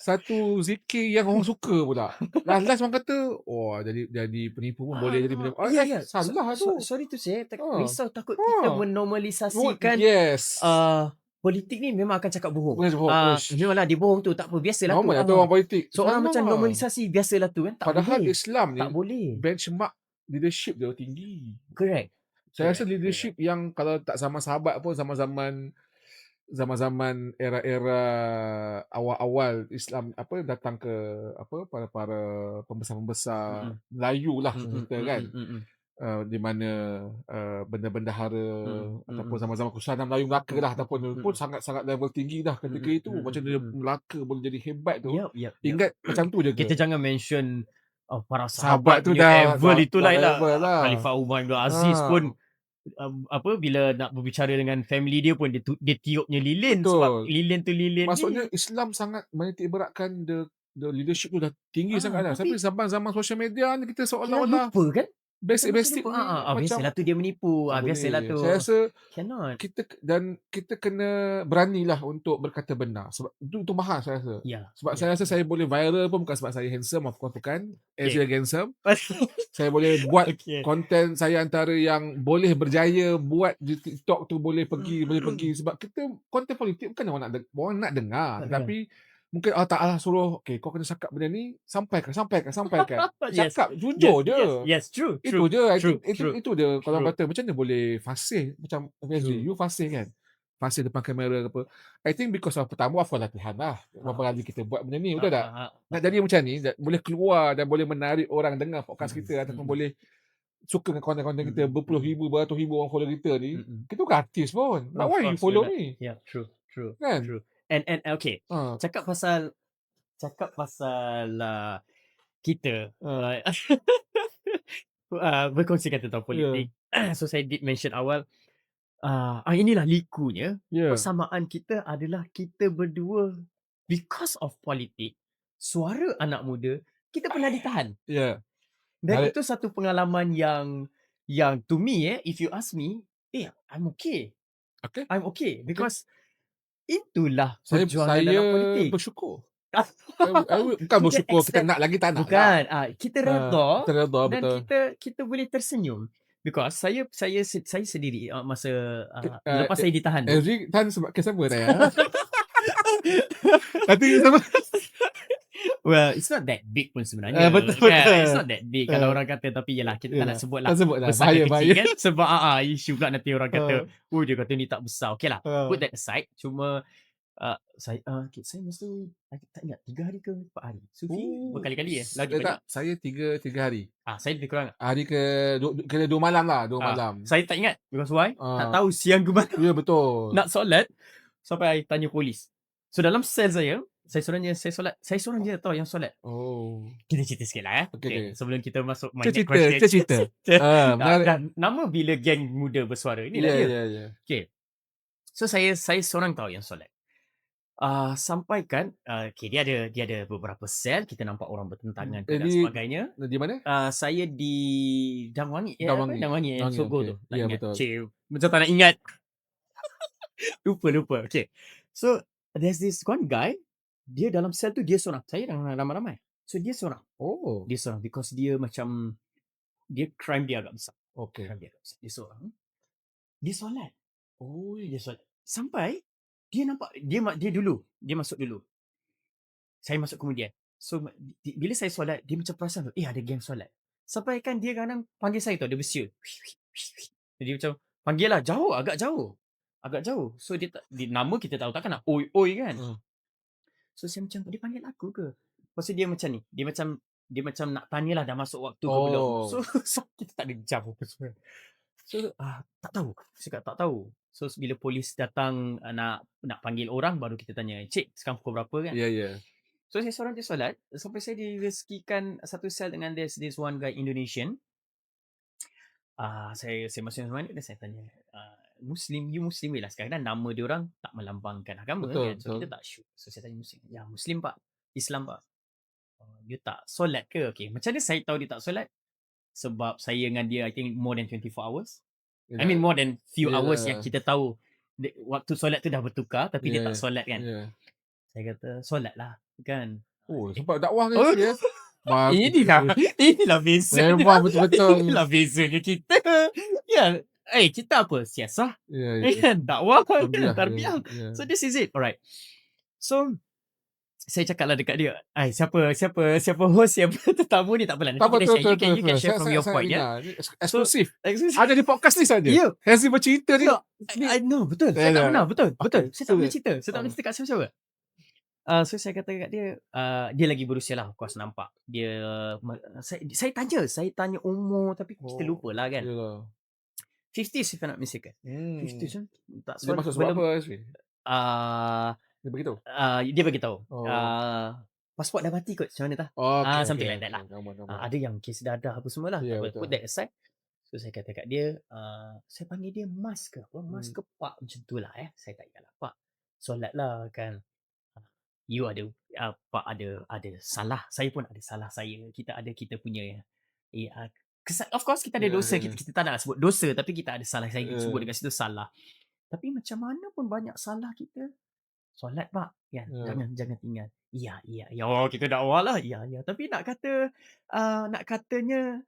satu zikir yang orang suka pula. Last orang kata, jadi penipu pun boleh jadi penipu. Salah tu. Sorry to say, risau takut kita menormalisasikan Yes. politik ni memang akan cakap bohong. Uish. Memanglah dia bohong tu, tak apa, biasalah Normal lah tu. tu orang politik. So orang macam normalisasi, biasalah tu kan. Tak Padahal boleh. Islam ni Tak boleh. benchmark leadership dia tinggi. Correct. Saya rasa leadership yang kalau tak zaman sahabat pun, zaman-zaman era-era awal-awal Islam datang ke para pembesar-pembesar Melayu lah kita kan. Di mana benda-benda hara ataupun zaman-zaman Kesultanan Melayu Melaka lah ataupun pun sangat-sangat level tinggi dah ketika itu. Macam dia Melaka boleh jadi hebat tu. Ingat macam tu je ke? Kita jangan mention para sahabat tu dah level itulah lah. Khalifah Umar bin Aziz pun bila nak berbicara dengan family dia pun dia tiupnya lilin. Betul. Sebab lilin tu lilin. Maksudnya Islam sangat menitik beratkan the leadership tu dah tinggi sangat dah. Tapi zaman-zaman social media ni kita seolah-olah lupa kan? Basic biasalah tu dia menipu. Biasalah tu. Saya rasa kita kena beranilah untuk berkata benar. Sebab itu mahal saya rasa. Sebab saya rasa saya boleh viral pun bukan sebab saya handsome, of course bukan. Ezra handsome. Saya boleh buat konten saya antara yang boleh berjaya buat di TikTok tu, boleh pergi sebab kita konten politik bukan orang nak dengar, tapi mungkin Allah Ta'ala suruh, kau kena cakap benda ni, sampaikan. Cakap, jujur je. Yes, true. Itu je. Itu dia. Kalau orang kata, macam mana boleh fasih? Macam, you fasih kan? Fasih depan kamera ke apa. I think because of pertama, of course latihan lah. Berapa kali kita buat benda ni, betul tak? Nak jadi macam ni, boleh keluar dan boleh menarik orang dengar podcast kita, ataupun boleh suka dengan konten-konten kita, berpuluh ribu, beratus ribu orang follow kita ni. Kita bukan artis pun. Why you follow me? Yeah, true. Kan? True. And okay, cakap pasal kita berkongsikan tentang politik. So saya did mention awal, inilah likunya. Persamaan kita adalah kita berdua, because of politik, suara anak muda kita pernah ditahan. Dan itu satu pengalaman yang to me, if you ask me, I'm okay. I'm okay because itulah perjuangan dalam politik. Saya bersyukur. Bukan bersyukur kita nak lagi, tak nak. Bukan. Kita redha dan betul. kita boleh tersenyum. Because saya sendiri masa lepas saya ditahan. Tahan sebab kes apa dah ya? Nanti sama. Well, it's not that big pun sebenarnya. Betul. It's not that big kalau orang kata, tapi yelah kita tak nak sebut lah. Besar ke kecil kan. Sebab isu pula nanti orang kata, dia kata ni tak besar. Okay lah, put that aside. Cuma saya masa tak ingat 3 hari ke 4 hari. Sufi berkali-kali lagi banyak. Saya 3 hari. Saya lebih kurang. Hari ke 2 malam lah, 2 malam. Saya tak ingat because why? Tak tahu siang ke mana. Ya betul. Nak solat sampai I tanya polis. So dalam sel saya seorang je tahu yang solat. Kita cerita sikit lah Okay. Sebelum kita masuk cerita. Nama bila geng muda bersuara ni lah dia. Okay. So saya seorang tahu yang solat. Sampaikan dia ada beberapa sel, kita nampak orang bertentangan dan sebagainya. Di mana? Saya di Dangwangi. Dangwangi yang Sogo tu. Ya betul. Macam tak nak ingat. Lupa. Okay. So there's this one guy, dia dalam sel tu dia seorang. Saya dengan ramai-ramai. So dia seorang. Dia seorang because dia macam crime dia agak besar. Dia seorang. Dia solat. Dia solat. Sampai dia nampak dia masuk dulu. Saya masuk kemudian. So bila saya solat, dia macam perasan ada geng solat. Sampai kan dia kadang panggil saya tu, dia bersiul. Jadi macam panggil lah agak jauh. So dia nama kita tahu takkan nak oi kan. So saya macam, dia panggil aku ke? Lepas tu dia macam ni. Dia macam nak tanyalah dah masuk waktu ke belum. So kita tak ada jam apa semua. So tak tahu. Saya tak tahu. So bila polis datang nak panggil orang, baru kita tanya, cik sekarang pukul berapa kan? Ya. So saya seorang je solat. Sampai saya direzekikan satu sel dengan this one guy Indonesian. Saya masuk dengan dia dan saya tanya, Muslim lah. Sekarang nama dia orang tak melambangkan agama. Betul, kan? So kita tak sure. So saya tanya Muslim. Ya Muslim pak. Islam pak. Dia tak solat ke? Okay. Macam mana saya tahu dia tak solat? Sebab saya dengan dia I think more than 24 hours. I mean more than few hours yang kita tahu waktu solat tu dah bertukar, tapi dia tak solat kan. Saya kata solat lah. Kan. Sebab dakwah ni ya. Inilah beza. Memang betul-betul. Inilah bezanya kita. Ya, kita apa? Siasah. Ya. Kan, dakwah kan, Tarbiyah, tarbiyah. ya. So this is it. Alright. So saya cakaplah dekat dia, siapa host, siapa tetamu ni tak apalah. Nanti kita share. You can share from your point ya. Eksklusif. Ada di podcast ni saja. Ya. Hazri bercerita ni. No, betul. Saya tak pernah, betul. Saya tak boleh cerita. Saya tak boleh cerita kat siapa-siapa. So saya kata kat dia, dia lagi berusia lah, of course nampak. Dia, saya tanya umur tapi kita lupa lah kan. 50s if I'm not mistaken. 50s kan. Tak Dia masuk sebab apa Hazri? Dia beritahu? Dia beritahu. Pasport dah mati kot, macam mana tak? Something like that lah. Ada yang kes dadah apa semua lah. Put that aside. So saya kata kat dia, saya panggil dia Mas ke apa? Mas ke Pak macam tu lah Saya tak ingat lah Pak. Solat lah kan. You ada, Pak ada salah. Saya pun ada salah saya. Kita ada kita punya of course kita ada dosa. Kita tak nak sebut dosa tapi kita ada salah. Saya sebut dekat situ salah. Tapi macam mana pun banyak salah kita. Solat Pak kan. Jangan tinggal. Ya. Oh, kita dakwah lah. Ya. Tapi nak katanya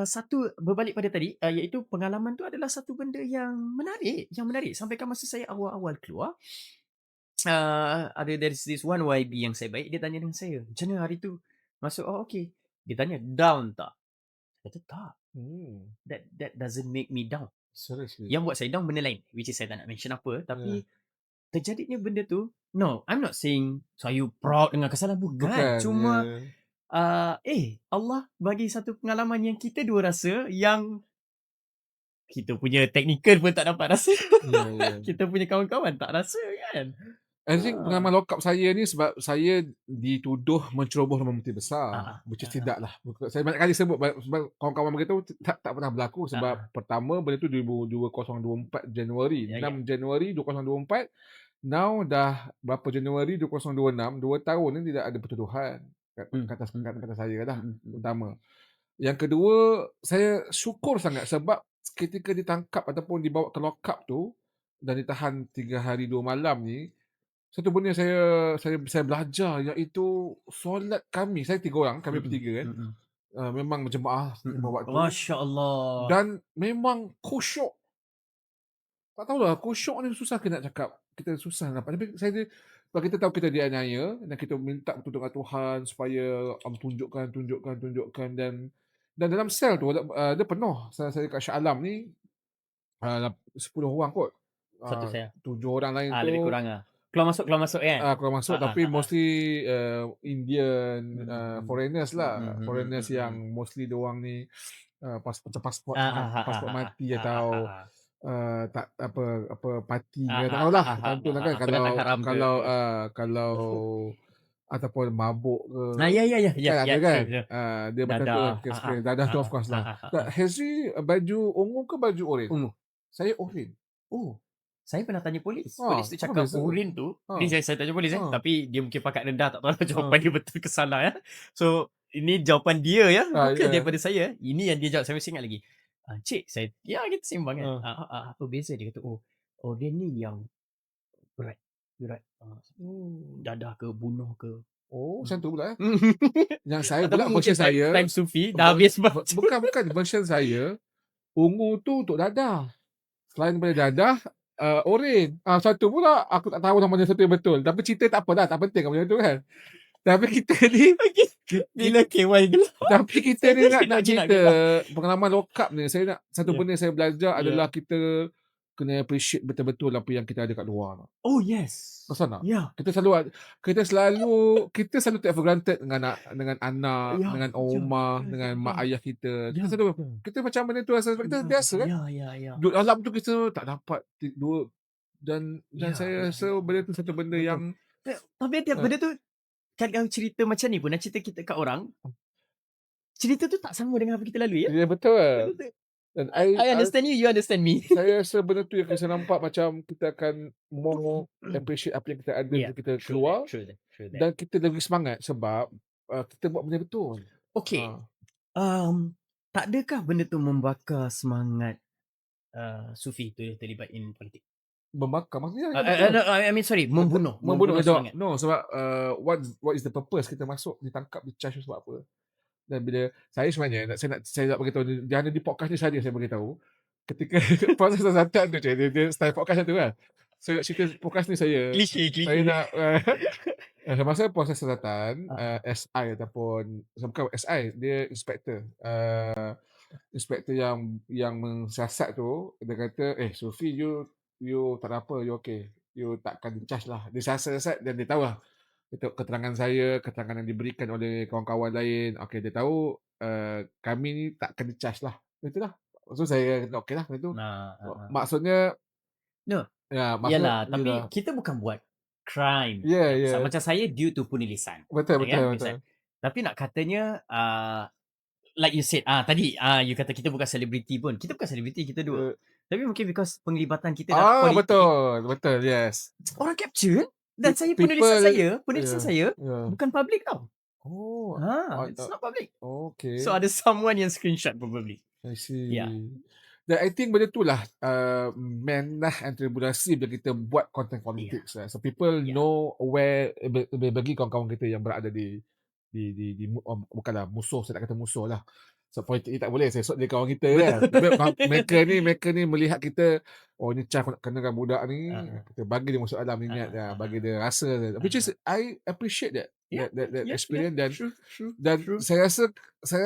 satu berbalik pada tadi iaitu pengalaman tu adalah satu benda yang menarik sampaikan masa saya awal-awal keluar. Ada there's this one YB yang saya baik, dia tanya dengan saya, macam mana hari tu masuk? Okay, dia tanya down tak? Saya kata tak. That doesn't make me down. Seriously. Yang buat saya down benda lain, which is saya tak nak mention apa, tapi terjadinya benda tu, no, I'm not saying saya proud dengan kesalahan, bukan. Cuma Allah bagi satu pengalaman yang kita dua rasa yang kita punya technical pun tak dapat rasa. Kita punya kawan-kawan tak rasa kan. I think pengalaman lock up saya ni sebab saya dituduh menceroboh dalam peti besar. Which is tidak lah. Saya banyak kali sebut sebab kawan-kawan beritahu tak pernah berlaku sebab pertama benda tu 2024 Januari. 6 Januari 2024. Now dah berapa Januari 2026, 2 tahun ni tidak ada pertuduhan kata saya lah pertama. Yang kedua, saya syukur sangat sebab ketika ditangkap ataupun dibawa ke lock up tu dan ditahan 3 hari 2 malam ni, satu benda saya belajar iaitu solat kami. Saya 3 orang, kami bertiga kan. Memang berjemaah waktu. Masya-Allah. Dan memang khusyuk. Tak tahulah, khusyuk ni susah nak cakap. Kita susah nak. Tapi kalau kita tahu kita dianiaya dan kita minta pertolongan Tuhan supaya tunjukkan dan dalam sel tu dia penuh. Saya kat Shah Alam ni 10 orang kot. Satu saya. 7 orang lain tu lebih kurang Keluar masuk kan? Keluar masuk tapi mostly Indian foreigners lah. Foreigners yang mostly diorang ni pasport mati atau tak apa parti tak tahulah tentu kan kalau ataupun mabuk ke dia macam tu dadah tu of course lah. Hazri baju ungu ke baju oren? Ungu. Saya oren. Saya pernah tanya polis. Polis tu cakap oren tu. Ni saya tanya polis tapi dia mungkin pakat rendah, tak tahu jawapan dia betul ke salah So ini jawapan dia bukan daripada saya. Ini yang dia jawab. Saya masih ingat lagi. Cik, saya kita sembang kan. Apa beza? Dia kata dia ni yang berat. Dadah ke, bunuh ke. Macam tu pula Yang saya pula version saya time sufi dah habis bukan version saya ungu tu untuk dadah. Selain daripada dadah oren. Satu pula aku tak tahu namanya satu yang betul. Tapi cerita tak apa dah, tak penting macam tu kan. Tapi kita ni bila KY gelap. Tapi kita ni nak cerita pengalaman lock up ni. Saya nak satu benda saya belajar adalah kita kena appreciate betul-betul apa yang kita ada kat luar. Oh yes. Pasal tak? Kita selalu take for granted dengan anak, dengan rumah, dengan mak ayah kita. Kita selalu kita macam benda tu rasa kita biasa kan? Duduk dalam tu kita tak dapat duduk dan saya rasa benda tu satu benda yang tapi benda tu kan kalau cerita macam ni pun, nak cerita kita kat orang, cerita tu tak sama dengan apa kita lalui Ya betul. Dan I understand you understand me. Saya rasa benda tu yang saya nampak macam kita akan more appreciate apa yang kita ada kita keluar. Dan kita lebih semangat sebab kita buat benda betul. Okay. Tak adakah benda tu membakar semangat Sufi tu terlibat in politik? Membakar maksudnya no, I mean sorry, membunuh semangat. No, sebab what is the purpose kita masuk ditangkap, di-charge sebab apa? Dan bila saya sebenarnya saya nak beritahu dia ada di podcast ni saya beritahu ketika proses siasatan tu dia style podcast tu kan. Saya nak cerita podcast ni saya nak masa proses siasatan SI ataupun bukan SI, dia inspektor. Inspektor yang mensiasat tu dia kata, Sufi, you tak ada apa, you okay, you takkan di-charge lah. Dia siasat dan dia tahu lah keterangan saya, keterangan yang diberikan oleh kawan-kawan lain. Okey, dia tahu kami ni takkan di-charge lah. Itulah. So saya okey lah itu. Maksudnya no. Ya, yalah, tapi kita bukan buat crime. Macam saya due to penulisan. Betul. Tapi nak katanya like you said tadi you kata kita bukan selebriti pun. Kita bukan selebriti, kita dua. Tapi mungkin because penglibatan kita dalam politik. Betul, yes. Orang capture dan saya penulisan saya bukan public tau. It's not public. Okay. So ada someone yang screenshot probably. I see. Yeah. Dan I think benda tu lah menah and tribulasi bila kita buat content politics. So people know aware bagi kawan-kawan kita yang berada di bukanlah musuh, saya nak kata musuh lah. So politik ni tak boleh, saya dia kawan kita kan. mereka ni melihat kita, ni Chah nak kenakan budak ni, kita bagi dia masuk dalam minat bagi dia rasa. Which is I appreciate that experience dan saya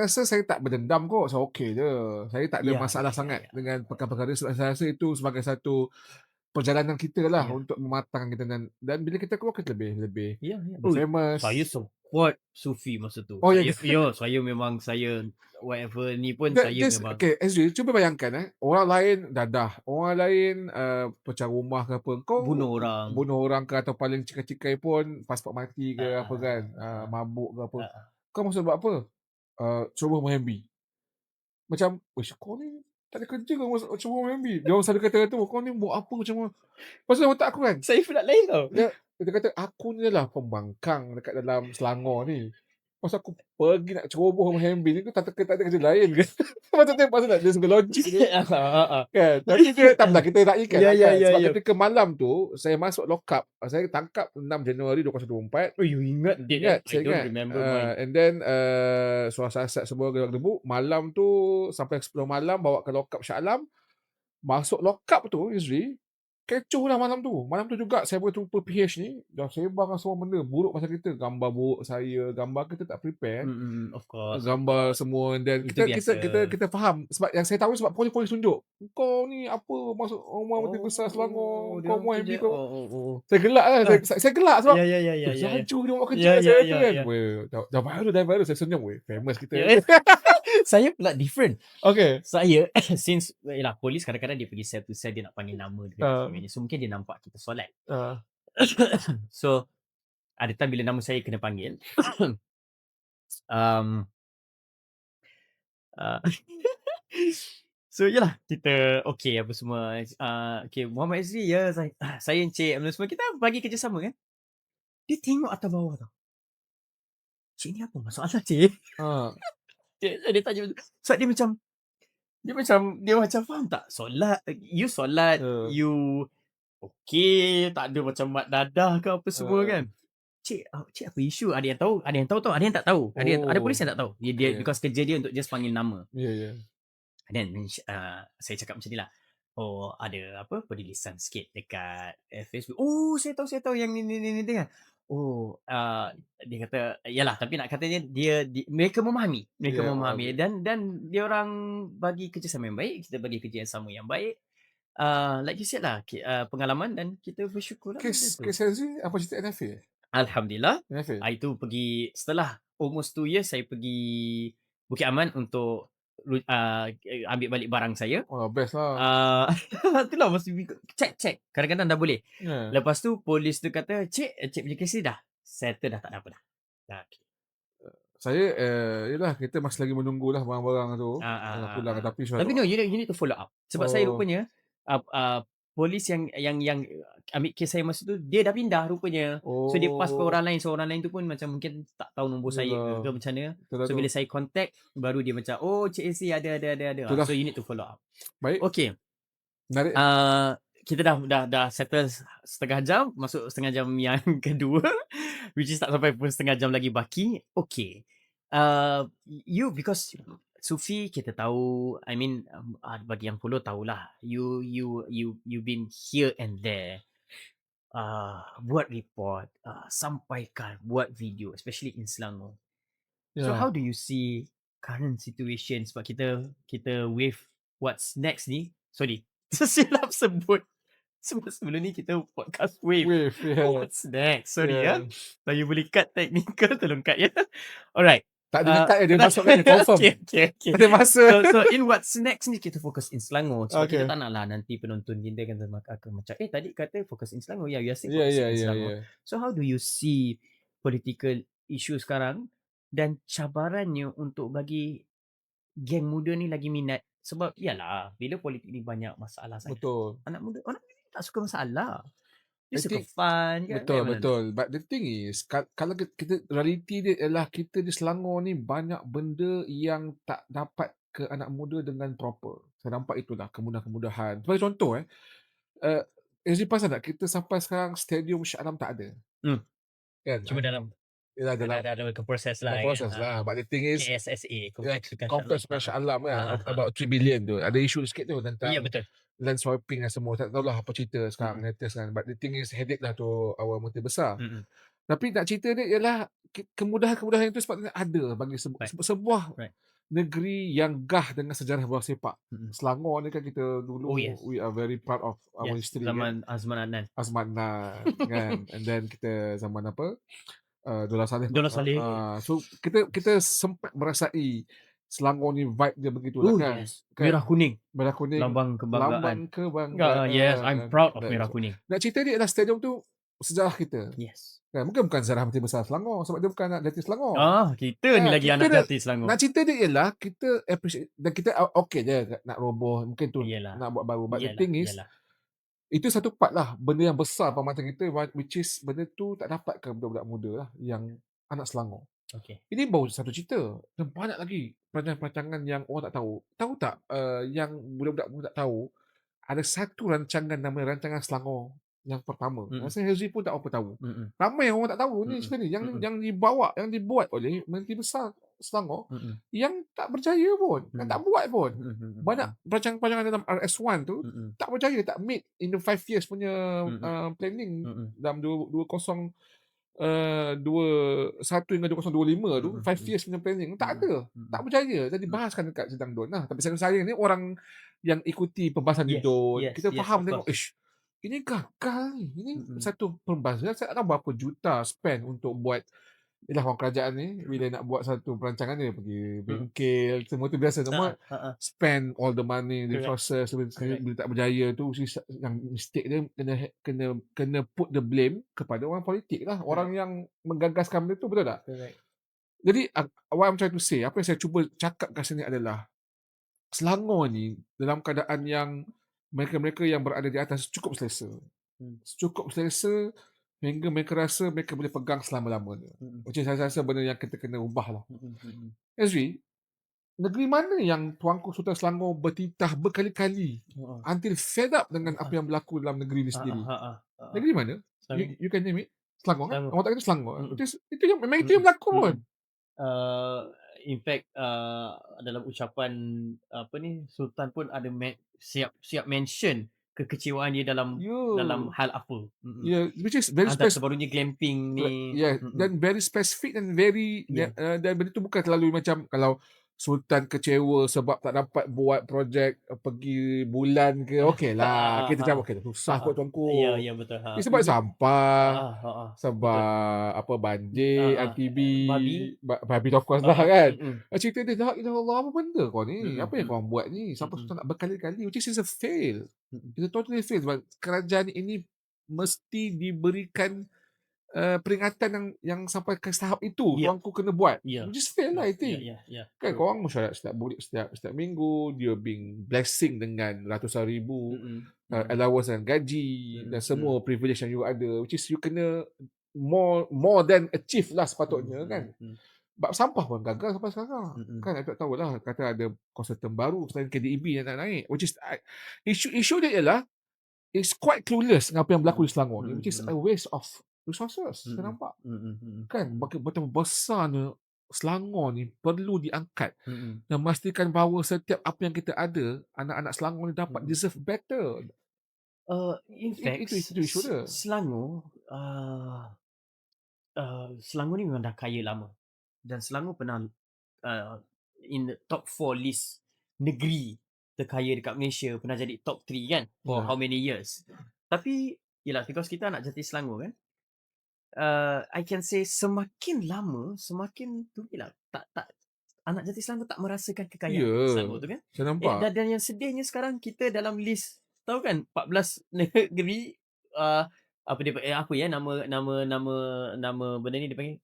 rasa saya tak berdendam kok. So okay je. Saya tak ada masalah sangat dengan perkara-perkara sebab saya rasa itu sebagai satu perjalanan kita lah untuk mematangkan kita dan bila kita keluar kita lebih famous. Saya support Sufi masa tu. Saya memang whatever ni pun saya memang. Okay, Ezri, cuba bayangkan orang lain dadah, orang lain pecah rumah ke apa, kau bunuh orang ke atau paling cikai-cikai pun pasport mati ke apa kan, mabuk ke apa. Kau maksud buat apa? Cuba menghambi. Macam, kau ni tak ada kerja kau cuba menghambi. Dia orang selalu kata tu, kau ni buat apa macam mana? Pasal otak aku kan. Saya pun nak lain tau. Dia kata, aku ni lah pembangkang dekat dalam Selangor ni. Pasal aku pergi nak ceroboh menghambi ni, aku tak ada kerja lain ke? Maksudnya dia segi logik kan. Tapi dia tak apalah, kita raihkan sebab ketika malam tu saya masuk lock up, saya tangkap 6 Januari 2024. You ingat saya ingat. And then suara asat semua gerak-gebuk. Malam tu sampai 10 malam bawa ke lock up Shah Alam. Masuk lock up tu Izri, kecoh lah malam tu. Malam tu juga saya berjumpa PH ni, dah sebang semua benda buruk pasal kita. Gambar buruk saya, gambar kita tak prepare. Of course. Gambar semua dan kita faham sebab yang saya tahu sebab polis tunjuk. Kau ni apa masuk rumah Menteri Besar Selangor, kau mau MB kau. Saya gelak lah. Saya gelak sebab saya hancur dia buat kerja saya tu kan. Dah viral saya senyum famous kita. Saya pula different. Okay. Saya since polis kadang-kadang dia pergi sel to sel, dia nak panggil nama dia. So mungkin dia nampak kita solat. So ada time bila nama saya kena panggil. So yalah, kita okay apa semua. Okay, Muhammad Azri saya Encik semua kita bagi kerjasama kan. Dia tengok atas bawah tau. Cik ni apa masalah cik? Dia tanya sebab dia macam faham tak? You solat, you okay, tak ada macam mat dadah ke apa semua kan. Cik apa isu? Ada yang tahu, ada yang tak tahu. Ada polis yang tak tahu. Dia because kerja dia untuk just panggil nama. Dan saya cakap macam ni lah. Ada apa penulisan sikit dekat Facebook. Saya tahu yang ni kan. Dia kata yalah, tapi nak katanya mereka memahami dan dia orang bagi kerjasama yang baik, kita bagi kerja yang sama yang baik. Like you said lah, pengalaman dan kita bersyukur lah. Kes Azri apa cerita NFA? Alhamdulillah. Itu pergi setelah almost 2 years saya pergi Bukit Aman untuk ambil balik barang saya. Best lah. Itulah mesti check. Kadang-kadang dah boleh. Lepas tu polis tu kata, Cik punya kes dah settle dah, tak ada apa dah. Okay. Saya yalah, kita masih lagi menunggulah barang-barang tu pulang. Tapi no, you need to follow up. Sebab saya rupanya polis yang ambil kes saya masa tu, dia dah pindah rupanya. So dia pass ke orang lain. So orang lain tu pun macam mungkin tak tahu nombor saya ke macam mana. So bila saya contact, baru dia macam Cik AC ada. So you need to follow up. Baik. Okay. kita dah settle setengah jam, masuk setengah jam yang kedua, which is tak sampai pun setengah jam lagi baki. Okay. You because Sufi kita tahu, I mean bagi yang follow tahulah, you been here and there. Buat report, sampaikan, buat video, especially in Selangor. So how do you see current situation? Sebab kita wave what's next ni. Sorry, tersilap sebut. Sebelum ni kita podcast wave. What's next? Sorry ya. Kalau you boleh cut technical, tolong cut ya. Alright. Tak ada cut dia masuk kan, confirm. Okay. Tak ada masa. So in what's next ni kita fokus in Selangor. Sebab kita tak nak lah nanti penonton kita akan macam tadi kata fokus in Selangor. Yeah, we are still focusing in Selangor. So how do you see political issue sekarang dan cabarannya untuk bagi geng muda ni lagi minat? Sebab yalah, bila politik ni banyak masalah sangat. Betul. Anak muda tak suka masalah. Dia suka fun kan? Betul. But the thing is, kalau kita realiti dia ialah kita di Selangor ni banyak benda yang tak dapat ke anak muda dengan proper. Saya nampak itulah kemudahan-kemudahan. Sebagai contoh Ezri pasal tak kita sampai sekarang stadium Shah Alam tak ada. Kan? Cuma dalam ada proses lah. Proses lah. But the thing is KSSA, Complex dengan Shah Alam kan, about 3 billion tu. Ada isu sikit tu tentang betul. land swapping dan semua. Tak tahulah apa cerita sekarang latest kan. But the thing is headache lah tu our menteri besar. Tapi nak cerita dia ialah kemudahan-kemudahan itu sepatutnya ada bagi sebuah negeri yang gah dengan sejarah bola sepak. Selangor ni kan kita dulu we are very proud of our history. Zaman kan? Azman Adnan kan. And then kita zaman apa? Dollah Saleh. So kita sempat merasai Selangor ni vibe dia begitulah kan. Merah kuning. Lambang kebanggaan. Yes, I'm proud of merah kuning. Nak cerita dia adalah stadium tu sejarah kita. Yes. Kan, bukan sejarah menteri besar Selangor sebab dia bukan anak jati Selangor. Kita ni lagi anak jati Selangor. Nak cerita dia ialah kita appreciate dan kita okay je nak roboh mungkin tu nak buat baru. But the thing is itu satu part lah benda yang besar pemata kita, which is benda tu tak dapat ke budak-budak muda lah yang anak Selangor. Ini baru satu cerita dan banyak lagi perancangan yang orang tak tahu. Tahu tak yang budak-budak muda tak tahu ada satu rancangan namanya rancangan Selangor yang pertama. Rasa Hezri pun tak apa tahu. Ramai orang tak tahu ni sebenarnya yang dibawa, yang dibuat oleh Menteri Besar Selangor yang tak berjaya pun, yang tak buat pun. Banyak perancangan-perancangan dalam RS1 tu tak berjaya, tak meet in the 5 years punya planning dalam 2021 hingga 2025 tu 5 years punya planning tak ada, tak berjaya. Jadi bahaskan dekat sidang DUN lah. Tapi saya ni orang yang ikuti pembahasan di DUN, kita faham tengok ini gagal ni. Ini satu pembahasan. Saya tak tahu berapa juta spend untuk buat. Ialah orang kerajaan ni bila nak buat satu perancangan dia pergi bengkel semua tu biasa semua spend all the money the process bila tak berjaya tu yang mistake dia kena put the blame kepada orang politik lah, orang yang menggagaskan benda tu, betul tak? Jadi what I'm trying to say, apa yang saya cuba cakap kat sini adalah Selangor ni dalam keadaan yang mereka-mereka yang berada di atas cukup selesa hingga mereka rasa mereka boleh pegang selama-lamanya. Macam saya rasa benda yang kita kena ubah lah. Ezri, negeri mana yang Tuanku Sultan Selangor bertitah berkali-kali until fed up dengan apa yang berlaku dalam negeri ini sendiri? Negeri mana? You can name it. Selangor kan? Orang tak kata Selangor. Itu yang memang itu yang berlaku pun. In fact dalam ucapan Sultan pun ada siap mention kekecewaan dia dalam hal apa. Which is very specific. Barunya glamping ni. Dan very specific dan very dan benda tu bukan terlalu macam kalau Sultan kecewa sebab tak dapat buat projek pergi bulan ke, okey lah. Kita cakap okey, susah kot tuanku. Ya betul. Sebab sampah, sebab apa banjir, RTB, babi of course lah kan. Cerita dia, ya Allah, apa benda kau ni? Apa yang kau buat ni? Sampai Sultan nak berkali-kali, which is a fail. It's a totally fail. Sebab kerajaan ini mesti diberikan peringatan yang sampai ke tahap itu tuanku kena buat. Which is fail lah, I think. Kan korang mesyuarat setiap minggu, dia being blessing dengan ratusan ribu allowance dan gaji dan semua privilege yang you ada, which is you kena more than achieve lah sepatutnya kan. Bab sampah pun gagal sampai sekarang. Kan saya tak tahulah, kata ada konsultan baru selain KDEB yang nak naik, which is isu dia ialah is quite clueless dengan apa yang berlaku di Selangor ni, which is a waste of resources. Saya nampak. Kan, betapa besarnya Selangor ni perlu diangkat dan memastikan bahawa setiap apa yang kita ada, anak-anak Selangor ni dapat deserve better. In fact, Itu isu dia. Selangor, Selangor ni memang dah kaya lama. Dan Selangor pernah in the top 4 list negeri terkaya dekat Malaysia. Pernah jadi top 3 kan? For how many years. Tapi, yelah, because kita anak jati Selangor kan? I can say semakin lama, semakin tu lah. Tak anak jati Selangor tak merasakan kekayaan Selangor tu kan? Saya nampak. Dan yang sedihnya sekarang kita dalam list, tahu kan, 14 negeri, apa dia apa ya nama benda ni dia panggil,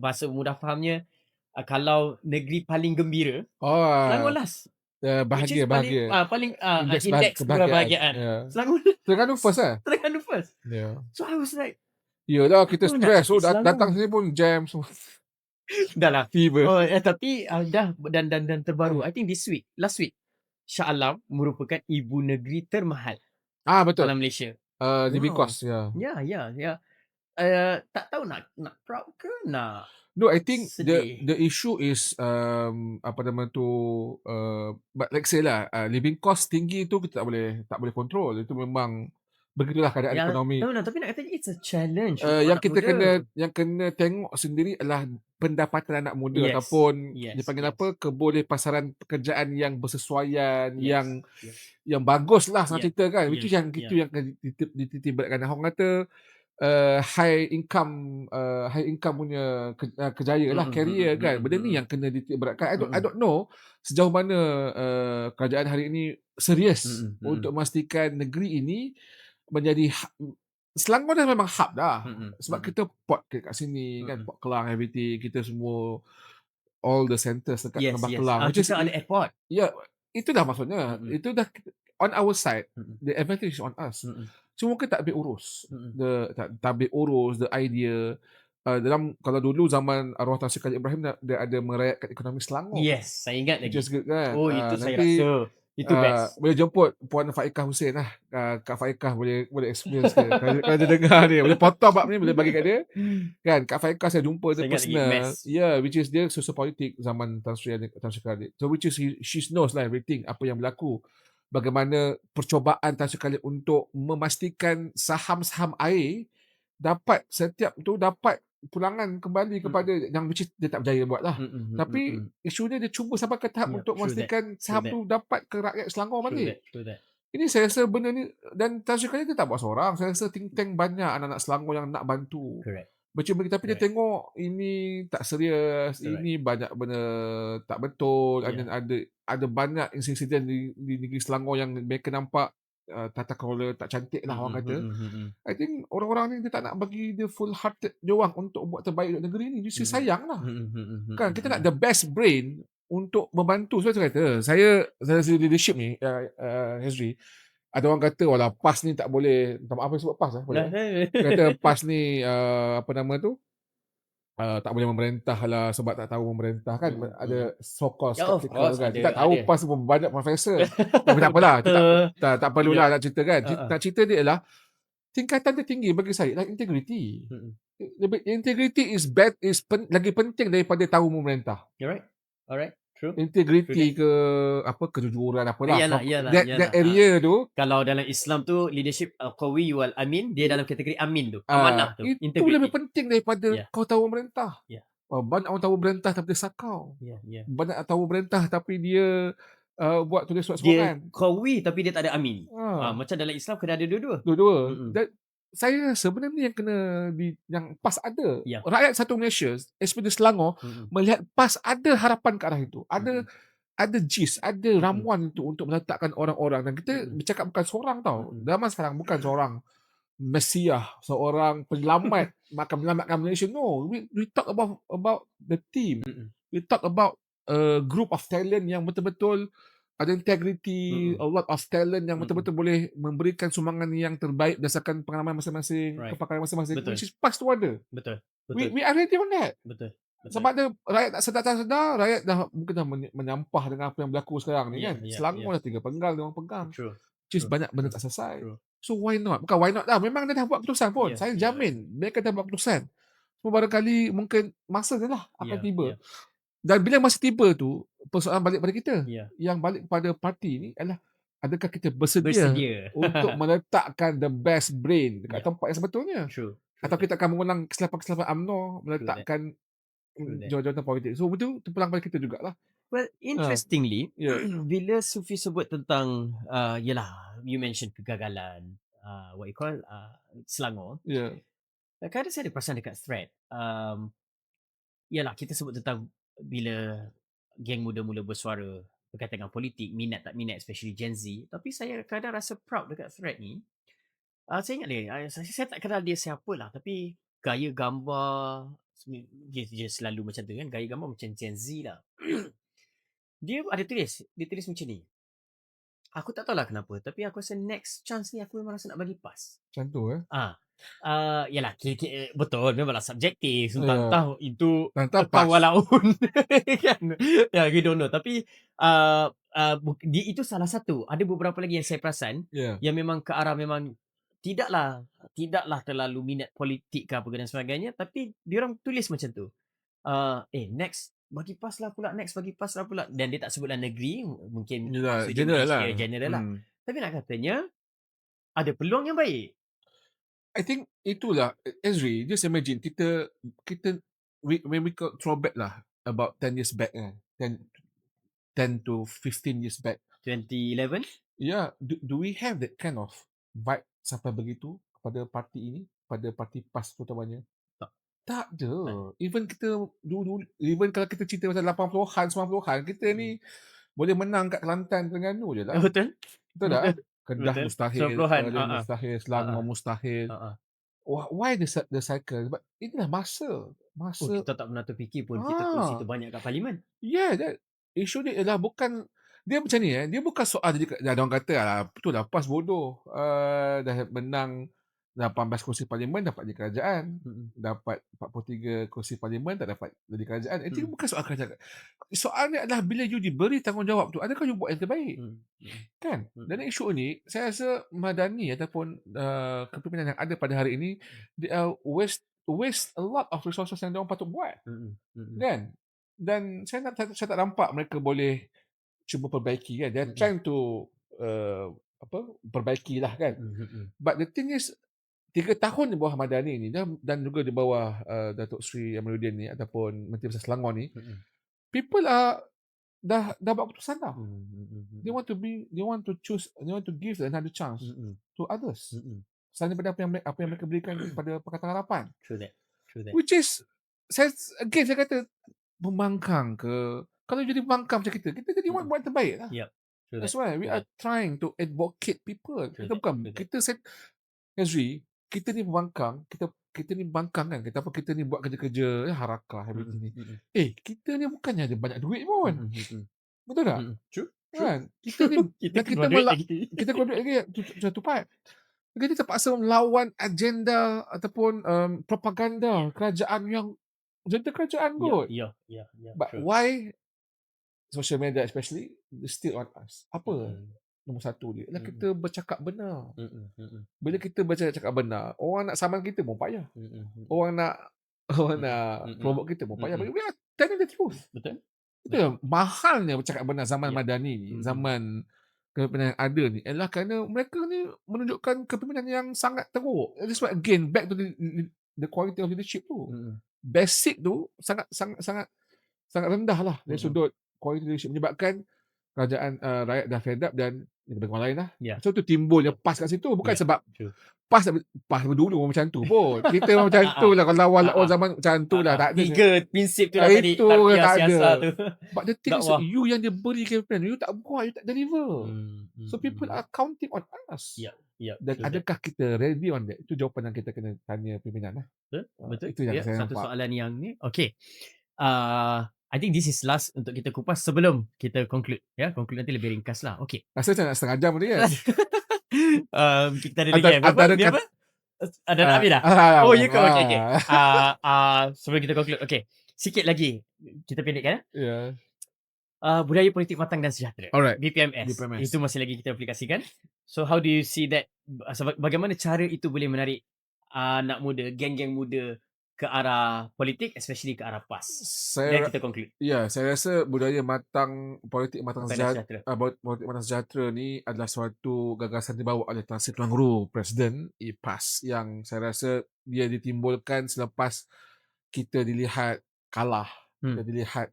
bahasa mudah fahamnya, kalau negeri paling gembira, Selangor last. Bahagia. Paling indeks kebahagiaan. Selangor Terengganu first lah. Terengganu first. So I was like, yelah, kita stress. So datang sini pun jam semua. Dah lah. Fever. Tapi dah dan terbaru. I think last week, Shah Alam merupakan ibu negeri termahal Betul. dalam Malaysia. Living cost, Ya. Tak tahu nak proud ke nak. No, I think sedih. the issue is apa nama tu, but like say lah, living cost tinggi tu kita tak boleh control. Itu memang begitulah keadaan ekonomi. Tapi nak kata it's a challenge. Yang kena tengok sendiri adalah pendapatan anak muda, ataupun dipanggil apa, keboleh pasaran pekerjaan yang bersesuaian, yang bagus lah senang cerita kan. Which is yang kena ditibatkan. Orang kata high income punya kejayaan lah, career kan. Benda ni yang kena ditibatkan. I don't know sejauh mana kerajaan hari ini serius untuk memastikan negeri ini menjadi Selangor dah memang hub dah. Sebab kita port kat sini kan, Port Klang, everything, kita semua all the centers dekat Lembah Kelang. Kita ada airport. Ya, itu dah maksudnya. Itu dah on our side. The advantage is on us. Cuma kita tak ambil urus. Tak ambil urus the idea. Dalam kalau dulu zaman arwah Tan Sri Khalid Ibrahim, dia ada merayakan ekonomi Selangor. Yes, saya ingat lagi. Just good kan. Itu saya rasa itu best. Boleh jemput Puan Faikah Hussein lah. Kak Faikah boleh experience dia. Kalau dia dengar ni, boleh potong bab ni, boleh bagi kat dia. Kan, Kak Faikah saya jumpa dia personal. Which is dia sosiopolitik zaman Tan Sri Khalid. So which is she knows lah everything, apa yang berlaku. Bagaimana percubaan Tan Sri Khalid untuk memastikan saham-saham air dapat pulangan kembali kepada yang which is dia tak berjaya buat lah. Tapi isunya dia cuba sampai ke tahap untuk memastikan saham tu dapat ke rakyat Selangor balik. Ini saya rasa benda ni, dan Tan Sri Khalid dia tak buat seorang. Saya rasa think tank banyak anak-anak Selangor yang nak bantu. Tapi dia tengok ini tak serius, ini banyak benda tak betul, dan ada banyak insiden di negeri Selangor yang mereka nampak tata kelola tak cantik lah, orang kata. I think orang-orang ni dia tak nak bagi dia full hearted diorang untuk buat terbaik untuk negeri ni. Jadi sayang lah. Kan kita nak the best brain untuk membantu. Sebab saya kata, saya leadership ni, Hezri, ada orang kata walau PAS ni tak boleh, tak maaf sebut PAS lah, boleh. Kata PAS ni apa nama tu, tak boleh memerintah lah sebab tak tahu memerintah kan. Ada so-called skeptical kan. Kita tahu PAS pun banyak profesor. Tapi tak apalah, tak perlulah nak cerita kan. Nak cerita dia ialah tingkatan tertinggi bagi saya adalah integrity. Integrity is lagi penting daripada tahu memerintah. Alright. True. Integrity ke apa, kejujuran apalah. Yalah. That area tu. Kalau dalam Islam tu leadership qawi wal amin, dia dalam kategori amin tu. Amanah tu. Itu lebih penting daripada kau tahu memerintah. Banyak orang tahu memerintah tapi dia sakau. Banyak tahu memerintah tapi dia buat tulis surat semangat. Dia qawi tapi dia tak ada amin. Macam dalam Islam kena ada dua-dua. Dan saya sebenarnya yang kena yang PAS ada. Rakyat satu Malaysia, especially Selangor, melihat PAS ada harapan ke arah itu. Ada JIS, ada ramuan itu untuk meletakkan orang-orang. Dan kita bercakap bukan seorang tau. Zaman sekarang bukan seorang Mesiah, seorang penyelamat akan menyelamatkan Malaysia. No, we talk about the team. We talk about a group of talent yang betul-betul ada integrity, a lot of talent yang betul-betul boleh memberikan sumbangan yang terbaik berdasarkan pengalaman masing-masing, kepakaran masing-masing. Which is PAS tu ada. Betul. We are ready on that. Betul. Sebab ada rakyat tak sedar, rakyat dah mungkin dah menyampah dengan apa yang berlaku sekarang ni kan. Selangor dah 3 penggal, 2 pegang. True. which is banyak benda tak selesai. So why not? Bukan why not lah, memang dia dah buat keputusan pun. Saya jamin mereka dah buat keputusan. So barangkali mungkin masa je lah akan tiba. Dan bila masa tiba tu, persoalan balik pada kita. Yang balik pada parti ni adalah adakah kita bersedia untuk meletakkan the best brain dekat tempat yang sebetulnya. Atau kita akan mengulang kesilapan-kesilapan UMNO meletakkan jawatan politik. So betul terpulang pada kita jugalah. Well, interestingly, bila Sufi sebut tentang yelah, you mentioned kegagalan, what you call Selangor. Kadang-kadang saya ada perasan dekat thread. Yalah, kita sebut tentang bila geng muda mula bersuara berkaitan dengan politik, minat tak minat, especially Gen Z. Tapi saya kadang rasa proud dekat thread ni. Saya ingat dia, saya tak kenal dia siapa lah. Tapi gaya gambar, dia selalu macam tu kan. Gaya gambar macam Gen Z lah. Dia tulis macam ni. Aku tak tahulah kenapa, tapi aku rasa next chance ni aku memang rasa nak bagi pas. Macam tu Yalah, betul, memanglah subjektif. Tentang tahu itu walaupun kan. We don't know. Tapi dia itu salah satu. Ada beberapa lagi yang saya perasan yang memang ke arah memang tidaklah terlalu minat politik ke apa dan sebagainya, tapi diorang tulis macam tu. Next bagi pas lah pula, dan dia tak sebutlah negeri, mungkin general lah. Tapi nak katanya ada peluang yang baik. I think itulah, Ezri, just imagine kita when we throw back lah about 10 years back kan, 10 to 15 years back, 2011, do we have that kind of vibe sampai begitu kepada parti ini, pada parti PAS terutamanya? Tak ada. Even kita dulu, even kalau kita cerita pasal 80-an, 90-an, kita ni boleh menang kat Kelantan, Terengganu je lah. Betul tak? Kedah mustahil, mustahil, Selangor mustahil. Why the cycle? But itulah masa. Kita tak pernah terfikir pun kita kursi terbanyak kat parlimen. That issue dia adalah bukan, dia macam ni dia bukan soal jadi orang kata betul lah PAS bodoh, dah menang 18 kursi parlimen dapat jadi kerajaan, dapat 43 kursi parlimen tak dapat jadi kerajaan. Itu bukan soal kerajaan. Soalnya adalah bila you diberi tanggungjawab tu, adakah you buat yang terbaik? Kan? Dan isu ni saya rasa Madani ataupun kepimpinan yang ada pada hari ini, they waste a lot of resources yang diorang patut buat. Kan? Dan saya tak nampak mereka boleh cuba perbaiki kan. They're trying to perbaiki lah kan. But the thing is, 3 tahun di bawah Madani ni dan juga di bawah Datuk Seri Amaluddin ni ataupun Menteri Besar Selangor ni, people dah buat keputusan dah. They want to give another chance to others. Selain daripada apa yang mereka berikan kepada Pakatan Harapan. True that. Which is, saya kata membangkang ke. Kalau jadi membangkang macam kita jadi buat terbaik lah. That's why we are trying to advocate people. Kita set Ezri, kita ni membangkang, kita ni membangkang kan, kita ni buat kerja-kerja harakah everything ni. Kita ni bukannya ada banyak duit pun. Betul tak? True. Kan? Kita ni kita keluar duit lagi satu part. Kita terpaksa melawan agenda ataupun propaganda kerajaan yang agenda kerajaan kot. But why social media especially still on us? Apa? Nombor satu dia adalah kita bercakap benar. Bila kita bercakap benar, orang nak saman kita pun payah. Orang nak provoke kita pun payah. We are telling the truth. Betul. Itu mahalnya bercakap benar zaman Madani ni, zaman kepimpinan yang ada ni, adalah kerana mereka ni menunjukkan kepimpinan yang sangat teruk. That's why again back to the quality of leadership tu. Basic tu sangat rendah lah dari sudut quality leadership, menyebabkan kerajaan rakyat dah fed up dan bagi orang lain lah. So tu timbulnya PAS kat situ. Bukan sebab PAS dulu macam tu pun. Kita macam tu lah. Kalau awal zaman macam tu lah. Tak ada. 3 prinsip tu lah tadi. Itu tak ada. But the thing is, you yang dia beri kepimpinan, you tak buat, you tak deliver. So people are counting on us. Dan adakah kita ready on that? Itu jawapan yang kita kena tanya pimpinan lah. Betul. Itu yang saya satu nampak. soalan yang ni. Okay. I think this is last untuk kita kupas sebelum kita conclude. Conclude nanti lebih ringkas lah. Okay. Rasa macam nak setengah jam tadi kan? Kita ada lagi apa? Ada nak habis dah? Oh, ya ke? Okay. Sebelum kita conclude. Okay. Sikit lagi. Kita pendekkan. Budaya politik matang dan sejahtera. Alright. BPMS. Itu masih lagi kita aplikasikan. So how do you see that? Bagaimana cara itu boleh menarik anak muda, geng-geng muda ke arah politik, especially ke arah PAS? Dan Saya kita conclude. Ya, saya rasa budaya politik matang Bukan dah sejahtera. politik matang sejahtera ni adalah suatu gagasan dibawa oleh Tan Sri Tuan Guru Presiden PAS yang saya rasa dia ditimbulkan selepas kita dilihat kalah. Kita dilihat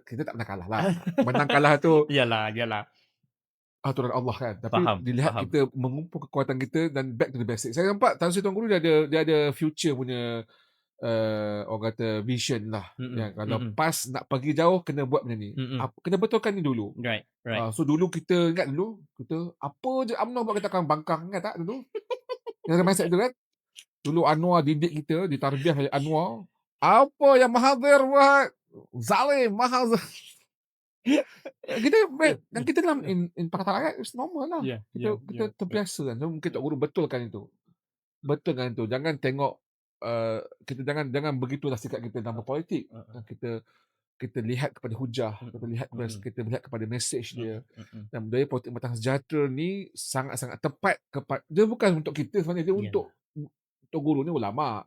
kita tak pernah kalah lah. Menang kalah tu Yalah. aturan Allah kan. Tapi Faham. dilihat kita mengumpul kekuatan kita dan back to the basic. Saya nampak Tan Sri Tuan Guru dia ada future punya orang kata vision lah. Yang kalau PAS nak pergi jauh kena buat benda ni. Kena betulkan ni dulu. Right. So dulu kita ingat dulu kita apa je UMNO buat kita akan bangkang, ingat tak dulu? Yang ada mindset tu kan? Dulu Anwar didik kita, ditarbiah oleh Anwar. Apa yang Mahathir buat? Zalim, Mahathir. kita dalam in Pakatan Rakyat it's normal lah. Kita terbiasa kan. So, mungkin Tok Guru betulkan itu. Jangan tengok kita jangan begitulah sikap kita dalam berpolitik. Kita lihat kepada hujah, kita lihat kepada mesej dia. Dan budaya politik matang sejahtera ni sangat-sangat tepat dia bukan untuk kita sebenarnya, dia untuk Tok Guru ni ulama.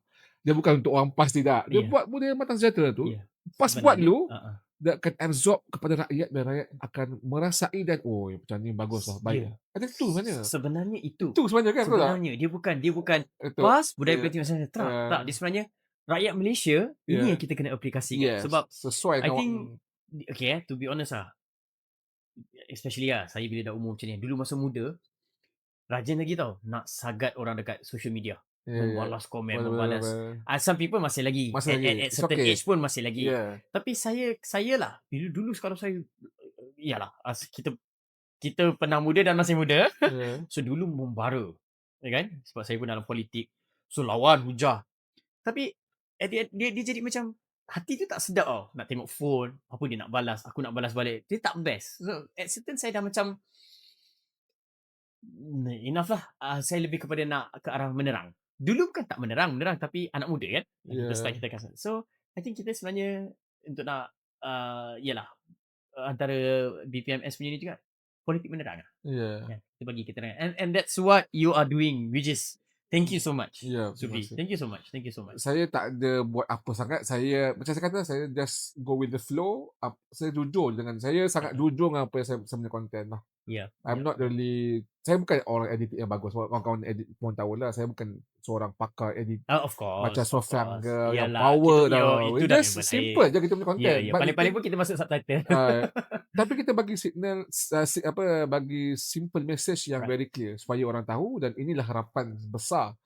Dia bukan untuk orang PAS tidak. Dia buat budaya matang sejahtera tu. PAS buat dulu. Dia akan absorb kepada rakyat dan rakyat akan merasai dan macam ni baguslah, baik. Ada tu sebenarnya. Sebenarnya itu. Itu sebenarnya kan. Sebenarnya dia bukan PAS budaya politik matang sejahtera. Tak, dia sebenarnya rakyat Malaysia ini yang kita kena aplikasikan. Sebab sesuai I think to be honest especially saya bila dah umur macam ni, dulu masa muda rajin lagi tau nak sagat orang dekat social media. Membalas komen, membalas. Some people masih lagi. At certain age pun masih lagi. Tapi saya lah, dulu kalau saya, yalah, kita pernah muda dan masih muda. So dulu membara, kan? Sebab saya pun dalam politik. So lawan, hujah. Tapi dia jadi macam hati tu tak sedap tau. Nak tengok phone, apa dia nak balas, aku nak balas balik. Dia tak best. So at certain saya dah macam enough lah. Saya lebih kepada nak ke arah menerang. Dulu bukan tak menerang tapi anak muda kan. Style kita kan. So I think kita sebenarnya untuk nak yalah antara BPMS punya ni juga politik menerang lah. Kita bagi keterangan. And that's what you are doing, which is thank you so much, Subi. Thank you so much. Saya tak ada buat apa sangat. Saya macam saya kata, saya just go with the flow. Saya jujur sangat jujur dengan apa yang saya punya content lah. I'm not really, saya bukan orang edit yang bagus. Kawan-kawan edit pun tahu lah, saya bukan seorang pakar edit. Of course. Macam Sofyan ke, yang power tau. Itu just simple je kita punya content. Paling-paling pun kita masuk subtitle. Tapi kita bagi signal, bagi simple message yang very clear supaya orang tahu, dan inilah harapan besar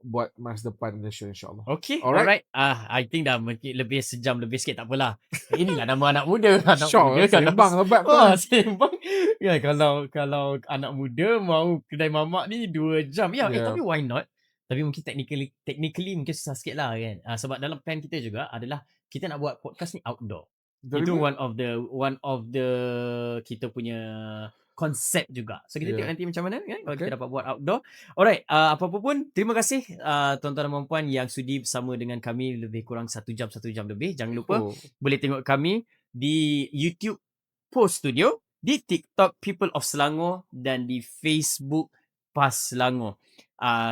buat masa depan Malaysia, insyaAllah. Okay, alright. I think dah lebih sejam lebih sikit, tak apalah. Inilah nama anak muda. Sembang lebat tu. Sembang. Ya, kalau anak muda mau kedai mamak ni 2 jam. Tapi why not? Tapi mungkin technically mungkin susah sikit lah kan. Sebab dalam plan kita juga adalah kita nak buat podcast ni outdoor. Itu one of the kita punya konsep juga. So kita tengok nanti macam mana kan kalau kita dapat buat outdoor. Alright, apa-apa pun terima kasih tuan-tuan dan puan yang sudi bersama dengan kami lebih kurang 1 jam lebih. Jangan lupa boleh tengok kami di YouTube Post Studio, di TikTok People of Selangor dan di Facebook PAS Selangor.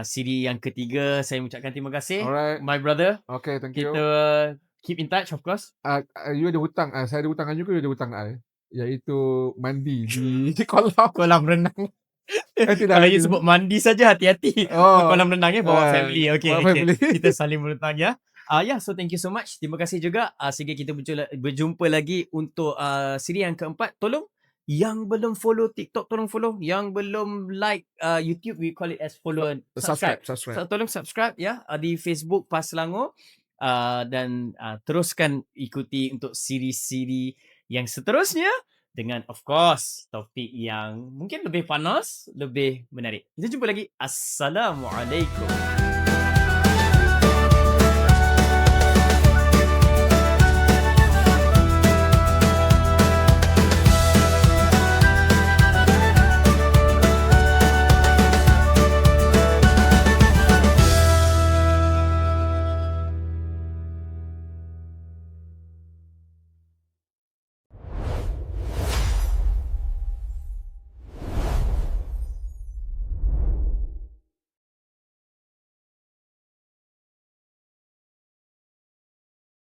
Siri yang ketiga saya mengucapkan terima kasih. My brother. Okay, thank you. Kita keep in touch of course. You ada hutang, saya ada hutang juga, you ada hutang iaitu mandi di kolam renang. Kalau you sebut mandi saja hati-hati. Kolam renang bawa family. Okay. Kita saling berhutang ya. So thank you so much. Terima kasih juga. Sehingga kita berjumpa lagi untuk siri yang keempat. Tolong yang belum follow TikTok, tolong follow. Yang belum like YouTube, we call it as follow and subscribe. So, tolong subscribe ya di Facebook PAS Selangor. Dan teruskan ikuti untuk siri-siri yang seterusnya dengan of course topik yang mungkin lebih panas, lebih menarik. Kita jumpa lagi. Assalamualaikum.